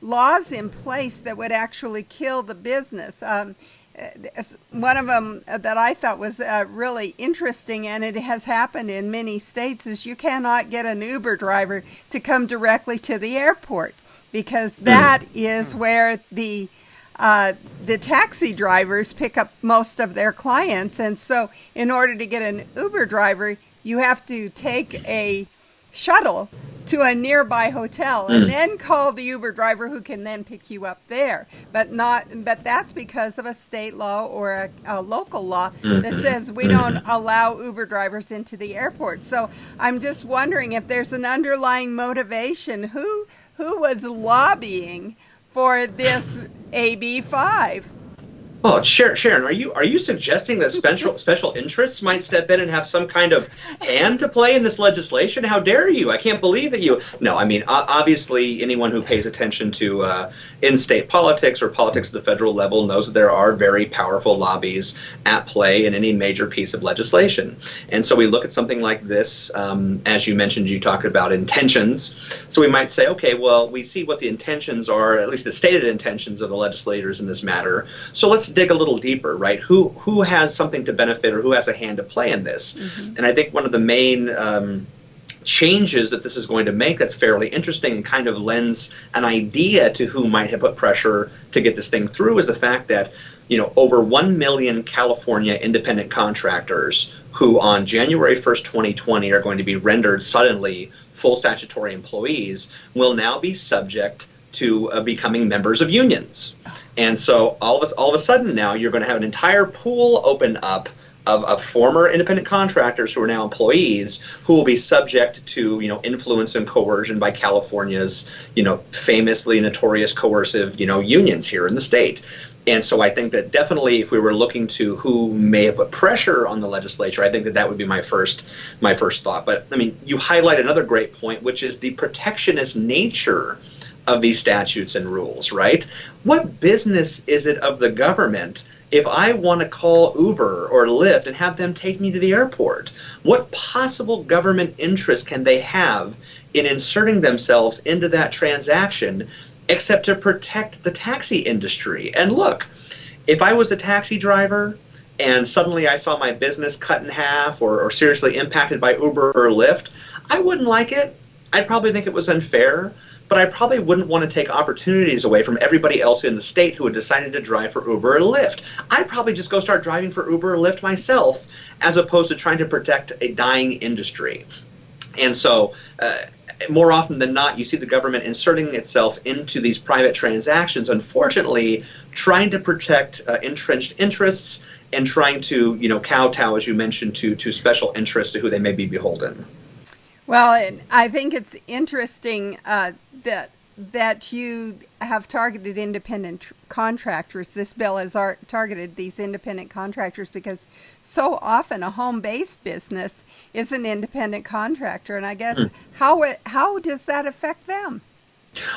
laws in place that would actually kill the business. One of them that I thought was really interesting, and it has happened in many states, is you cannot get an Uber driver to come directly to the airport because that is where the taxi drivers pick up most of their clients. And so in order to get an Uber driver, you have to take a shuttle to a nearby hotel and then call the Uber driver who can then pick you up there. But that's because of a state law or a local law that says we don't allow Uber drivers into the airport. So I'm just wondering if there's an underlying motivation. Who was lobbying for this AB 5? Oh, Sharron, are you suggesting that special interests might step in and have some kind of hand to play in this legislation? How dare you? I can't believe that you. No, I mean, obviously, anyone who pays attention to in-state politics or politics at the federal level knows that there are very powerful lobbies at play in any major piece of legislation. And so we look at something like this, as you mentioned, you talked about intentions. So we might say, okay, well, we see what the intentions are, at least the stated intentions of the legislators in this matter. So let's dig a little deeper, right? Who has something to benefit or who has a hand to play in this? And I think one of the main changes that this is going to make that's fairly interesting and kind of lends an idea to who might have put pressure to get this thing through is the fact that, over 1 million California independent contractors who on January 1st, 2020 are going to be rendered suddenly full statutory employees will now be subject to becoming members of unions. And so all of a sudden now you're going to have an entire pool open up of former independent contractors who are now employees who will be subject to, influence and coercion by California's, famously notorious coercive, unions here in the state. And so I think that definitely if we were looking to who may have put pressure on the legislature, I think that would be my first thought. But I mean, you highlight another great point, which is the protectionist nature of these statutes and rules, right? What business is it of the government if I want to call Uber or Lyft and have them take me to the airport? What possible government interest can they have in inserting themselves into that transaction except to protect the taxi industry? And look, if I was a taxi driver and suddenly I saw my business cut in half or seriously impacted by Uber or Lyft, I wouldn't like it. I'd probably think it was unfair, but I probably wouldn't want to take opportunities away from everybody else in the state who had decided to drive for Uber or Lyft. I'd probably just go start driving for Uber or Lyft myself, as opposed to trying to protect a dying industry. And so, more often than not, you see the government inserting itself into these private transactions, unfortunately, trying to protect entrenched interests and trying to, kowtow, as you mentioned, to special interests to who they may be beholden. Well, and I think it's interesting that you have targeted independent contractors. This bill has targeted these independent contractors because so often a home-based business is an independent contractor, and I guess how does that affect them?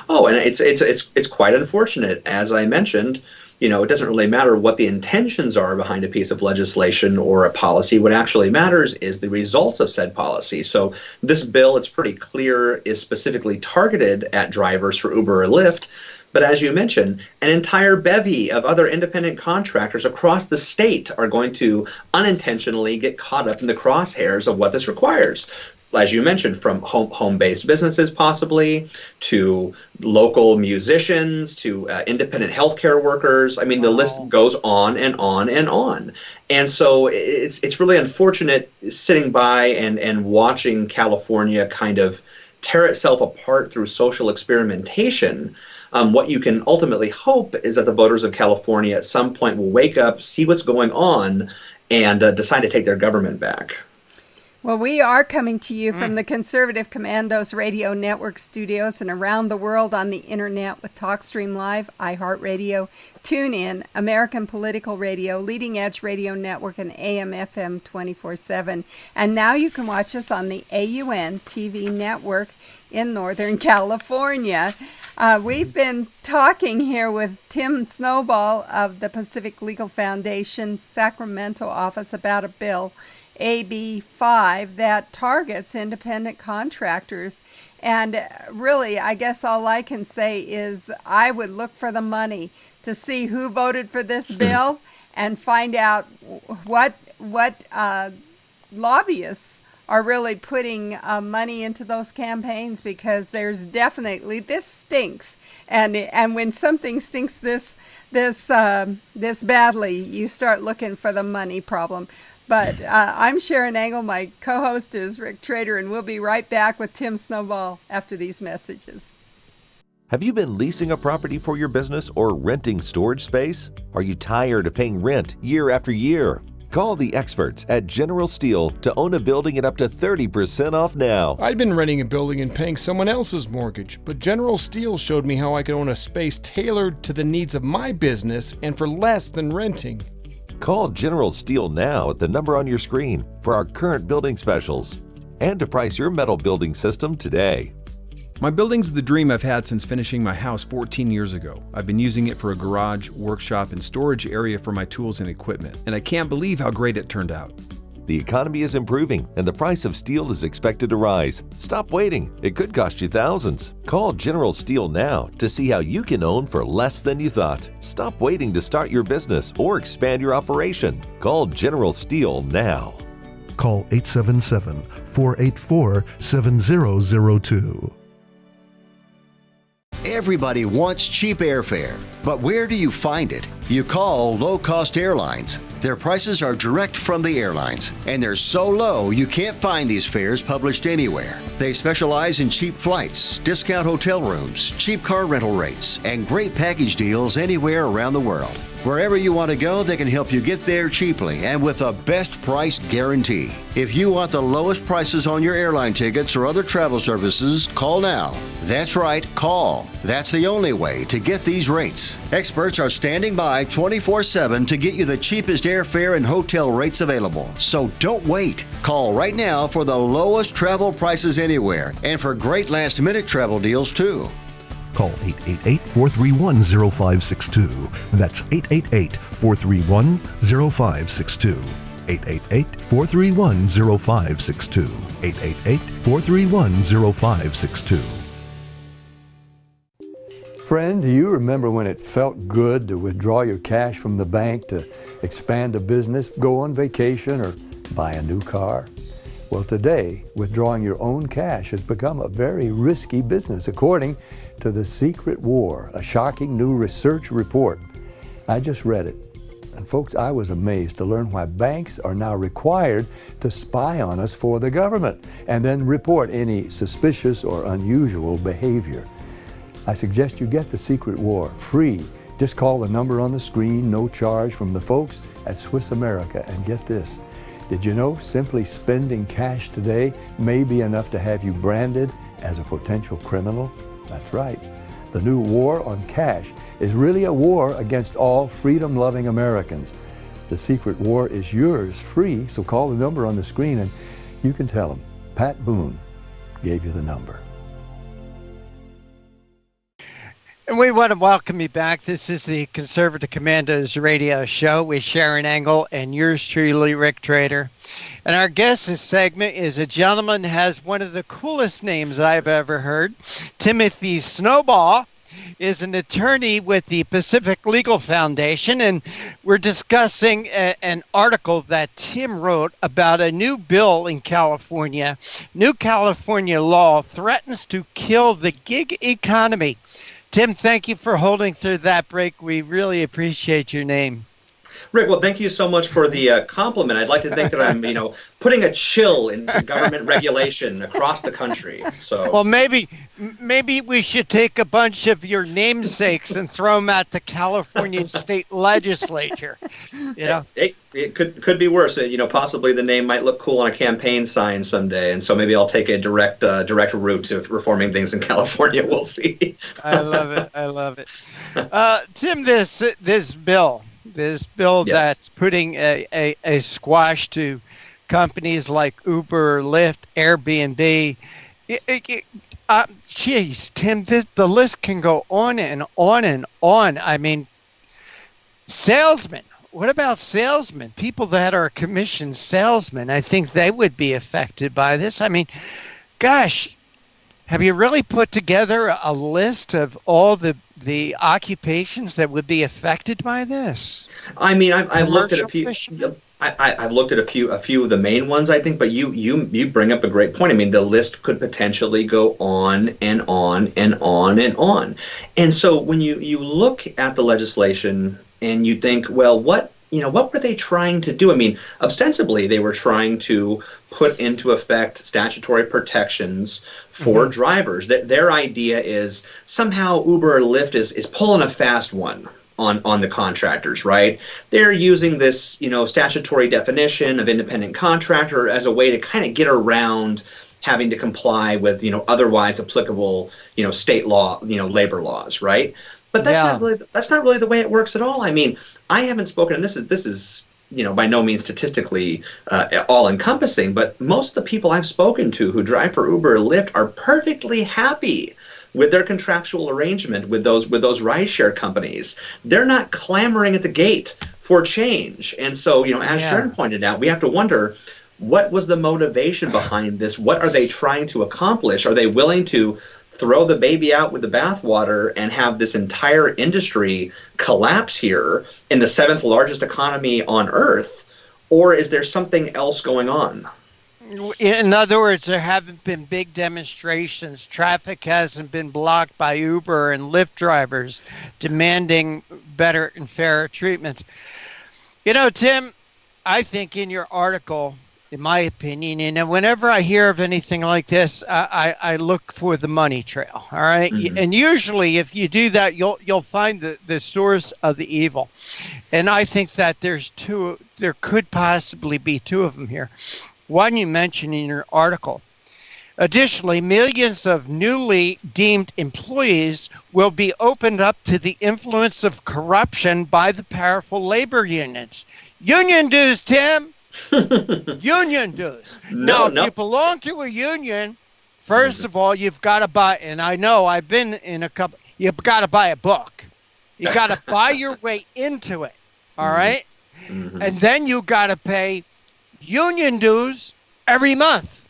Oh, and it's quite unfortunate. As I mentioned, it doesn't really matter what the intentions are behind a piece of legislation or a policy. What actually matters is the results of said policy. So this bill, it's pretty clear, is specifically targeted at drivers for Uber or Lyft. But as you mentioned, an entire bevy of other independent contractors across the state are going to unintentionally get caught up in the crosshairs of what this requires. As you mentioned, from home-based businesses possibly, to local musicians, to independent healthcare workers. I mean, the list goes on and on and on. And so it's really unfortunate sitting by and watching California kind of tear itself apart through social experimentation. What you can ultimately hope is that the voters of California at some point will wake up, see what's going on, and decide to take their government back. Well, we are coming to you from the Conservative Commandos Radio Network studios and around the world on the internet with TalkStream Live, iHeartRadio, TuneIn, American Political Radio, Leading Edge Radio Network, and AM/FM 24/7. And now you can watch us on the AUN TV network in Northern California. We've been talking here with Tim Snowball of the Pacific Legal Foundation Sacramento office about a bill, AB 5, that targets independent contractors. And really, I guess all I can say is I would look for the money to see who voted for this bill and find out what lobbyists are really putting money into those campaigns, because there's definitely, this stinks. And when something stinks this badly, you start looking for the money problem. But I'm Sharron Engel. My co-host is Rick Trader, and we'll be right back with Tim Snowball after these messages. Have you been leasing a property for your business or renting storage space? Are you tired of paying rent year after year? Call the experts at General Steel to own a building at up to 30% off now. I'd been renting a building and paying someone else's mortgage, but General Steel showed me how I could own a space tailored to the needs of my business and for less than renting. Call General Steel now at the number on your screen for our current building specials and to price your metal building system today. My building's the dream I've had since finishing my house 14 years ago. I've been using it for a garage, workshop, and storage area for my tools and equipment, and I can't believe how great it turned out. The economy is improving and the price of steel is expected to rise. Stop waiting. It could cost you thousands. Call General Steel now to see how you can own for less than you thought. Stop waiting to start your business or expand your operation. Call General Steel now. Call 877-484-7002. Everybody wants cheap airfare, but where do you find it? You call low-cost airlines. Their prices are direct from the airlines, and they're so low you can't find these fares published anywhere. They specialize in cheap flights, discount hotel rooms, cheap car rental rates, and great package deals anywhere around the world. Wherever you want to go, they can help you get there cheaply and with a best price guarantee. If you want the lowest prices on your airline tickets or other travel services, call now. That's right, call. That's the only way to get these rates. Experts are standing by 24/7 to get you the cheapest airfare and hotel rates available. So don't wait. Call right now for the lowest travel prices anywhere and for great last-minute travel deals too. Call 888-431-0562. That's 888-431-0562. 888-431-0562. 888-431-0562. Friend, do you remember when it felt good to withdraw your cash from the bank to expand a business, go on vacation, or buy a new car? Well, today, withdrawing your own cash has become a very risky business, according to The Secret War, a shocking new research report. I just read it. And folks, I was amazed to learn why banks are now required to spy on us for the government and then report any suspicious or unusual behavior. I suggest you get The Secret War free. Just call the number on the screen, no charge, from the folks at Swiss America. And get this, did you know simply spending cash today may be enough to have you branded as a potential criminal? That's right. The new war on cash is really a war against all freedom-loving Americans. The Secret War is yours free, so call the number on the screen and you can tell them Pat Boone gave you the number. And we want to welcome you back. This is the Conservative Commandos radio show with Sharron Engel and yours truly, Rick Trader. And our guest this segment is a gentleman who has one of the coolest names I've ever heard. Tim Snowball is an attorney with the Pacific Legal Foundation, and we're discussing an article that Tim wrote about a new bill in California. New California law threatens to kill the gig economy. Tim, thank you for holding through that break. We really appreciate your name. Rick, well, thank you so much for the compliment. I'd like to think that I'm, putting a chill into government regulation across the country. So, well, maybe we should take a bunch of your namesakes and throw them at the California state legislature. It could be worse. Possibly the name might look cool on a campaign sign someday, and so maybe I'll take a direct route to reforming things in California. We'll see. I love it. Tim, this bill. Yes. That's putting a squash to companies like Uber, Lyft, Airbnb. Tim, the list can go on and on and on. I mean, salesmen. What about salesmen? People that are commissioned salesmen. I think they would be affected by this. I mean, gosh, have you really put together a list of all the occupations that would be affected by this? I mean, I've looked at a few. I've looked at a few of the main ones, I think, but you bring up a great point. I mean, the list could potentially go on and on and on and on. And so when you look at the legislation and you think, well, what were they trying to do? I mean, ostensibly, they were trying to put into effect statutory protections for drivers. Their idea is somehow Uber or Lyft is pulling a fast one on the contractors, right? They're using this, statutory definition of independent contractor as a way to kind of get around having to comply with, otherwise applicable, state law, labor laws, right? But that's not really the way it works at all. I mean, I haven't spoken, and this is by no means statistically all encompassing, but most of the people I've spoken to who drive for Uber or Lyft are perfectly happy with their contractual arrangement with those rideshare companies. They're not clamoring at the gate for change. And so, as Sharron pointed out, we have to wonder, what was the motivation behind this? What are they trying to accomplish? Are they willing to throw the baby out with the bathwater and have this entire industry collapse here in the 7th largest economy on Earth? Or is there something else going on? In other words, there haven't been big demonstrations. Traffic hasn't been blocked by Uber and Lyft drivers demanding better and fairer treatment. Tim, I think in your article, in my opinion, whenever I hear of anything like this, I look for the money trail. All right. And usually if you do that, you'll find the source of the evil. And I think that there could possibly be two of them here. One you mentioned in your article. Additionally, millions of newly deemed employees will be opened up to the influence of corruption by the powerful labor unions. Union dues, Tim. Union dues. Now, if you belong to a union, first of all, you've got to buy, and I know I've been in a couple, you've got to buy a book. You got to buy your way into it. All right. And then you got to pay union dues every month.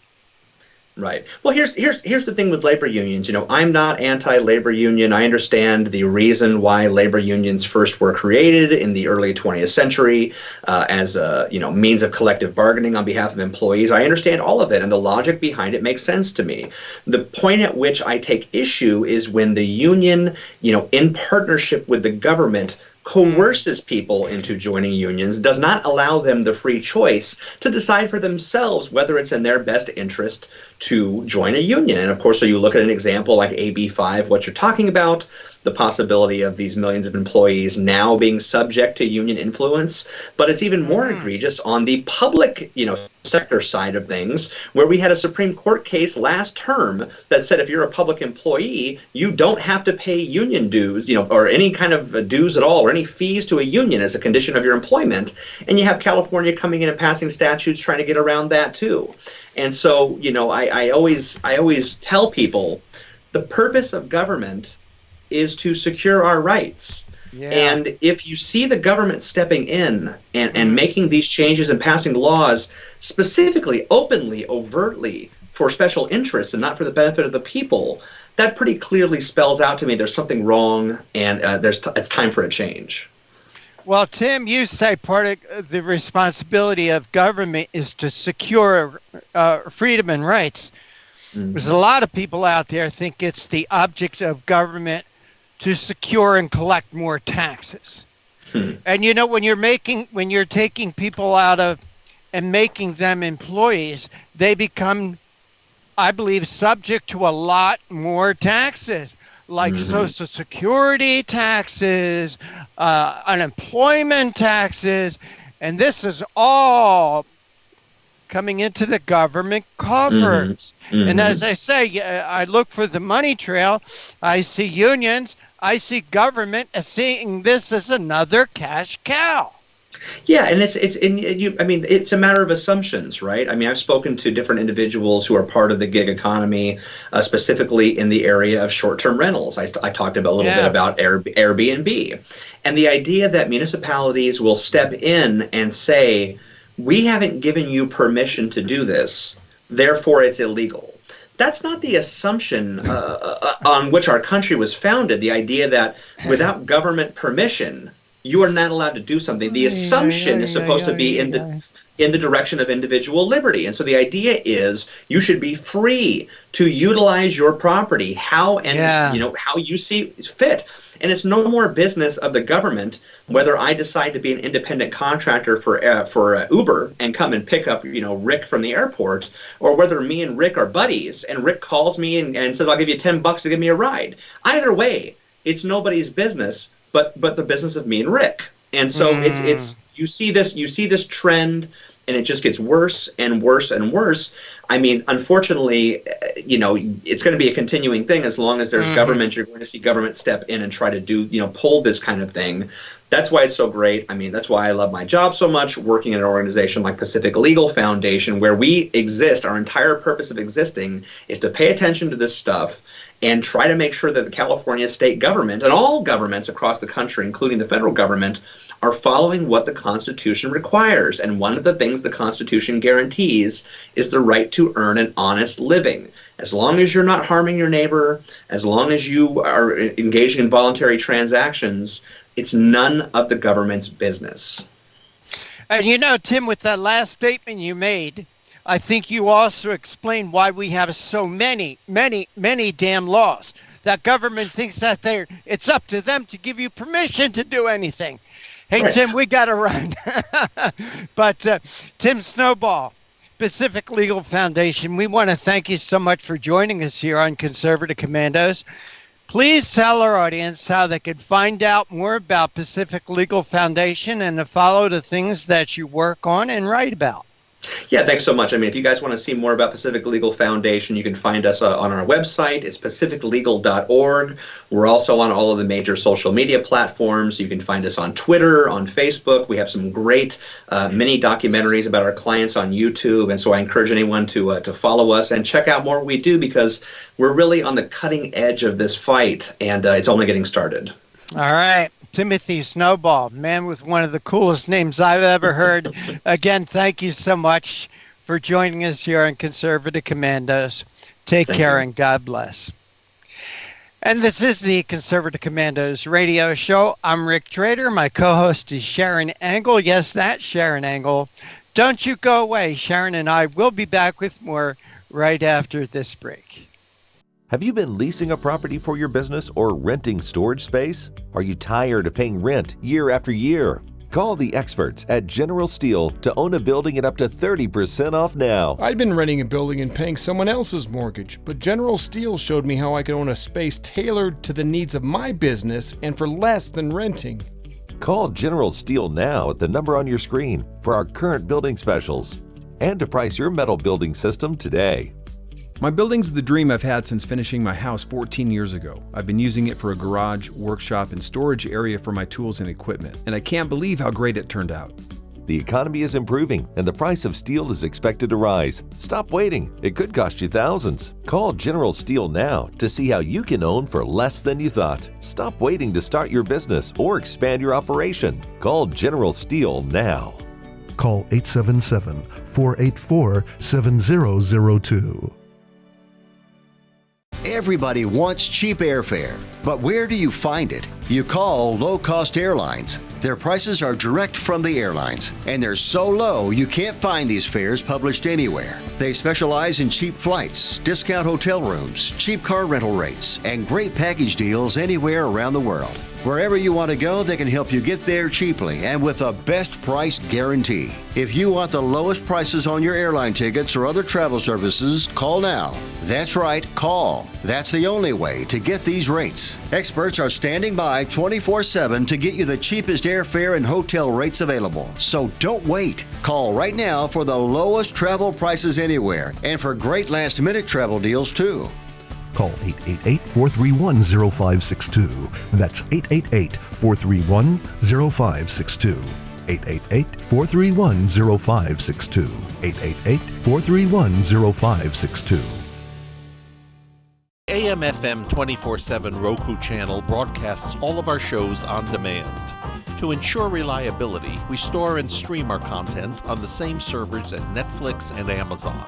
Right. Well, here's the thing with labor unions. I'm not anti-labor union. I understand the reason why labor unions first were created in the early 20th century as a means of collective bargaining on behalf of employees. I understand all of it, and the logic behind it makes sense to me. The point at which I take issue is when the union, in partnership with the government, coerces people into joining unions, does not allow them the free choice to decide for themselves whether it's in their best interest to join a union. And of course, so you look at an example like AB 5, what you're talking about, the possibility of these millions of employees now being subject to union influence. But it's even more egregious on the public, sector side of things, where we had a Supreme Court case last term that said if you're a public employee, you don't have to pay union dues, or any kind of dues at all, or any fees to a union as a condition of your employment. And you have California coming in and passing statutes trying to get around that too. And so, I always tell people the purpose of government is to secure our rights. Yeah. And if you see the government stepping in and making these changes and passing laws specifically, openly, overtly for special interests and not for the benefit of the people, that pretty clearly spells out to me there's something wrong and it's time for a change. Well, Tim, you say part of the responsibility of government is to secure freedom and rights. Mm-hmm. There's a lot of people out there think it's the object of government to secure and collect more taxes. And when you're taking people out of and making them employees, they become, I believe, subject to a lot more taxes, like Social Security taxes, unemployment taxes, and this is all coming into the government coffers. And as I say, I look for the money trail. I see unions. I see government as seeing this as another cash cow. Yeah, and it's a matter of assumptions, right? I mean, I've spoken to different individuals who are part of the gig economy, specifically in the area of short-term rentals. I talked a little bit about Airbnb, and the idea that municipalities will step in and say, we haven't given you permission to do this, therefore it's illegal. That's not the assumption on which our country was founded, the idea that without government permission, you are not allowed to do something. The assumption is supposed to be in the direction of individual liberty. And so the idea is you should be free to utilize your property how you see fit. And it's no more business of the government whether I decide to be an independent contractor for Uber and come and pick up Rick from the airport, or whether me and Rick are buddies and Rick calls me and says, I'll give you $10 to give me a ride. Either way, it's nobody's business but the business of me and Rick. And so it's you see this trend, and it just gets worse and worse and worse. I mean, unfortunately, it's going to be a continuing thing as long as there's government. You're going to see government step in and try to do, pull this kind of thing. That's why it's so great. I mean, that's why I love my job so much, working in an organization like Pacific Legal Foundation, where we exist. Our entire purpose of existing is to pay attention to this stuff and try to make sure that the California state government and all governments across the country, including the federal government, are following what the Constitution requires. And one of the things the Constitution guarantees is the right to earn an honest living. As long as you're not harming your neighbor, as long as you are engaging in voluntary transactions, it's none of the government's business. And Tim, with that last statement you made, I think you also explained why we have so many damn laws. That government thinks that it's up to them to give you permission to do anything. Hey, right. Tim, we got to run. But Tim Snowball, Pacific Legal Foundation, we want to thank you so much for joining us here on Conservative Commandos. Please tell our audience how they could find out more about Pacific Legal Foundation and to follow the things that you work on and write about. Yeah, thanks so much. I mean, if you guys want to see more about Pacific Legal Foundation, you can find us on our website. It's pacificlegal.org. We're also on all of the major social media platforms. You can find us on Twitter, on Facebook. We have some great mini documentaries about our clients on YouTube. And so I encourage anyone to follow us and check out more what we do, because we're really on the cutting edge of this fight, and it's only getting started. All right. Timothy Snowball, man with one of the coolest names I've ever heard. Again, thank you so much for joining us here on Conservative Commandos. Take care and God bless. And this is the Conservative Commandos radio show. I'm Rick Trader. My co-host is Sharron Angle. Yes, that's Sharron Angle. Don't you go away. Sharron and I will be back with more right after this break. Have you been leasing a property for your business or renting storage space? Are you tired of paying rent year after year? Call the experts at General Steel to own a building at up to 30% off now. I'd been renting a building and paying someone else's mortgage, but General Steel showed me how I could own a space tailored to the needs of my business and for less than renting. Call General Steel now at the number on your screen for our current building specials and to price your metal building system today. My building's the dream I've had since finishing my house 14 years ago. I've been using it for a garage, workshop, and storage area for my tools and equipment, and I can't believe how great it turned out. The economy is improving and the price of steel is expected to rise. Stop waiting. It could cost you thousands. Call General Steel now to see how you can own for less than you thought. Stop waiting to start your business or expand your operation. Call General Steel now. Call 877-484-7002. Everybody wants cheap airfare, but where do you find it? You call low-cost airlines. Their prices are direct from the airlines, and they're so low you can't find these fares published anywhere. They specialize in cheap flights, discount hotel rooms, cheap car rental rates, and great package deals anywhere around the world. Wherever you want to go, they can help you get there cheaply and with a best price guarantee. If you want the lowest prices on your airline tickets or other travel services, call now. That's right, call. That's the only way to get these rates. Experts are standing by 24/7 to get you the cheapest airfare and hotel rates available. So don't wait. Call right now for the lowest travel prices anywhere and for great last-minute travel deals too. Call 888-431-0562. That's 888-431-0562. 888-431-0562. 888-431-0562. AM/FM 24/7 Roku channel broadcasts all of our shows on demand. To ensure reliability, we store and stream our content on the same servers as Netflix and Amazon.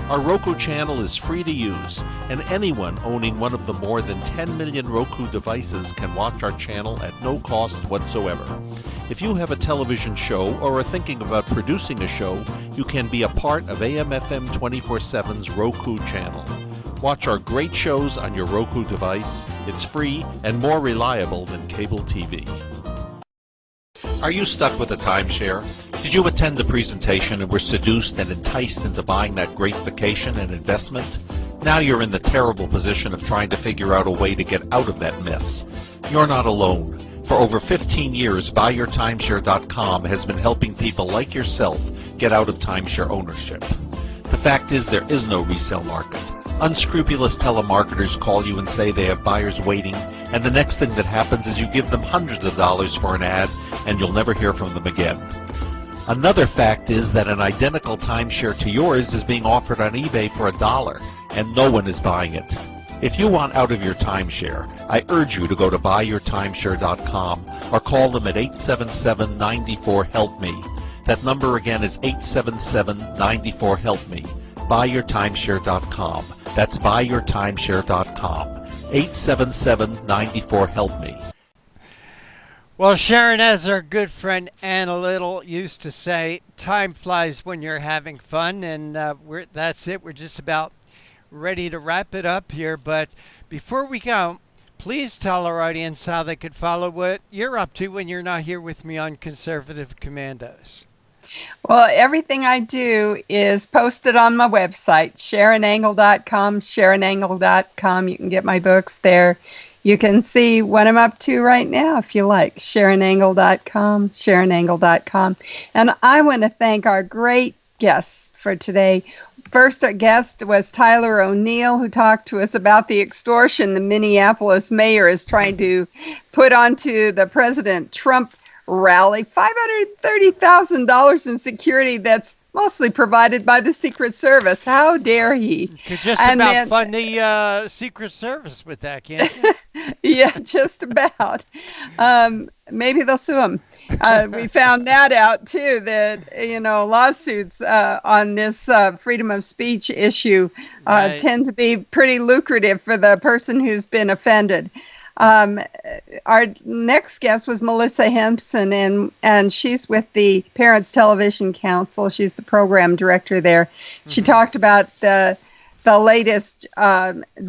Our Roku channel is free to use, and anyone owning one of the more than 10 million Roku devices can watch our channel at no cost whatsoever. If you have a television show or are thinking about producing a show, you can be a part of AM/FM 24/7's Roku channel. Watch our great shows on your Roku device. It's free and more reliable than cable TV. Are you stuck with a timeshare? Did you attend the presentation and were seduced and enticed into buying that great vacation and investment? Now you're in the terrible position of trying to figure out a way to get out of that mess. You're not alone. For over 15 years, BuyYourTimeshare.com has been helping people like yourself get out of timeshare ownership. The fact is there is no resale market. Unscrupulous telemarketers call you and say they have buyers waiting, and the next thing that happens is you give them hundreds of dollars for an ad and you'll never hear from them again. Another fact is that an identical timeshare to yours is being offered on eBay for $1 and no one is buying it. If you want out of your timeshare, I urge you to go to buyyourtimeshare.com or call them at 877-94-HELP-ME. That number again is 877-94-HELP-ME. BuyYourTimeshare.com. That's BuyYourTimeshare.com. 877-94-HELP-ME. Well, Sharron, as our good friend Anna Little used to say, time flies when you're having fun, and that's it. We're just about ready to wrap it up here. But before we go, please tell our audience how they could follow what you're up to when you're not here with me on Conservative Commandos. Well, everything I do is posted on my website, SharronAngle.com, SharronAngle.com. You can get my books there. You can see what I'm up to right now if you like, SharronAngle.com, SharronAngle.com. And I want to thank our great guests for today. First guest was Tyler O'Neill, who talked to us about the extortion the Minneapolis mayor is trying to put onto the President Trump rally. $530,000 in security that's mostly provided by the Secret Service. How dare he? Could just about fund the Secret Service with that, can't you? Yeah, just about. Maybe they'll sue him. We found that out too, that, lawsuits on this freedom of speech issue tend to be pretty lucrative for the person who's been offended. Our next guest was Melissa Henson, and she's with the Parents Television Council. She's the program director there. Mm-hmm. She talked about the latest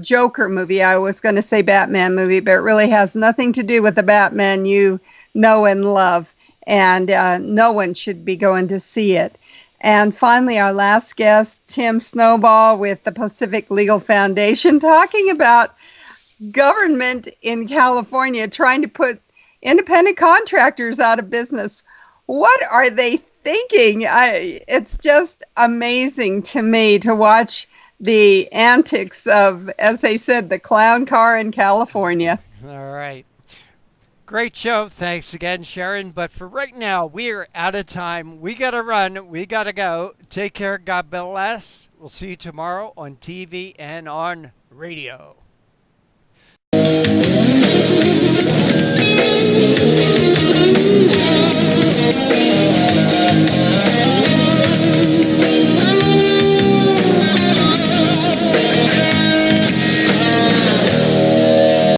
Joker movie. I was going to say Batman movie, but it really has nothing to do with the Batman you know and love, and no one should be going to see it. And finally, our last guest, Tim Snowball with the Pacific Legal Foundation, talking about government in California trying to put independent contractors out of business. What are they thinking? It's just amazing to me to watch the antics of, as they said, the clown car in California. All right. Great show. Thanks again, Sharron. But for right now, we're out of time. We got to run. We got to go. Take care. God bless. We'll see you tomorrow on TV and on radio.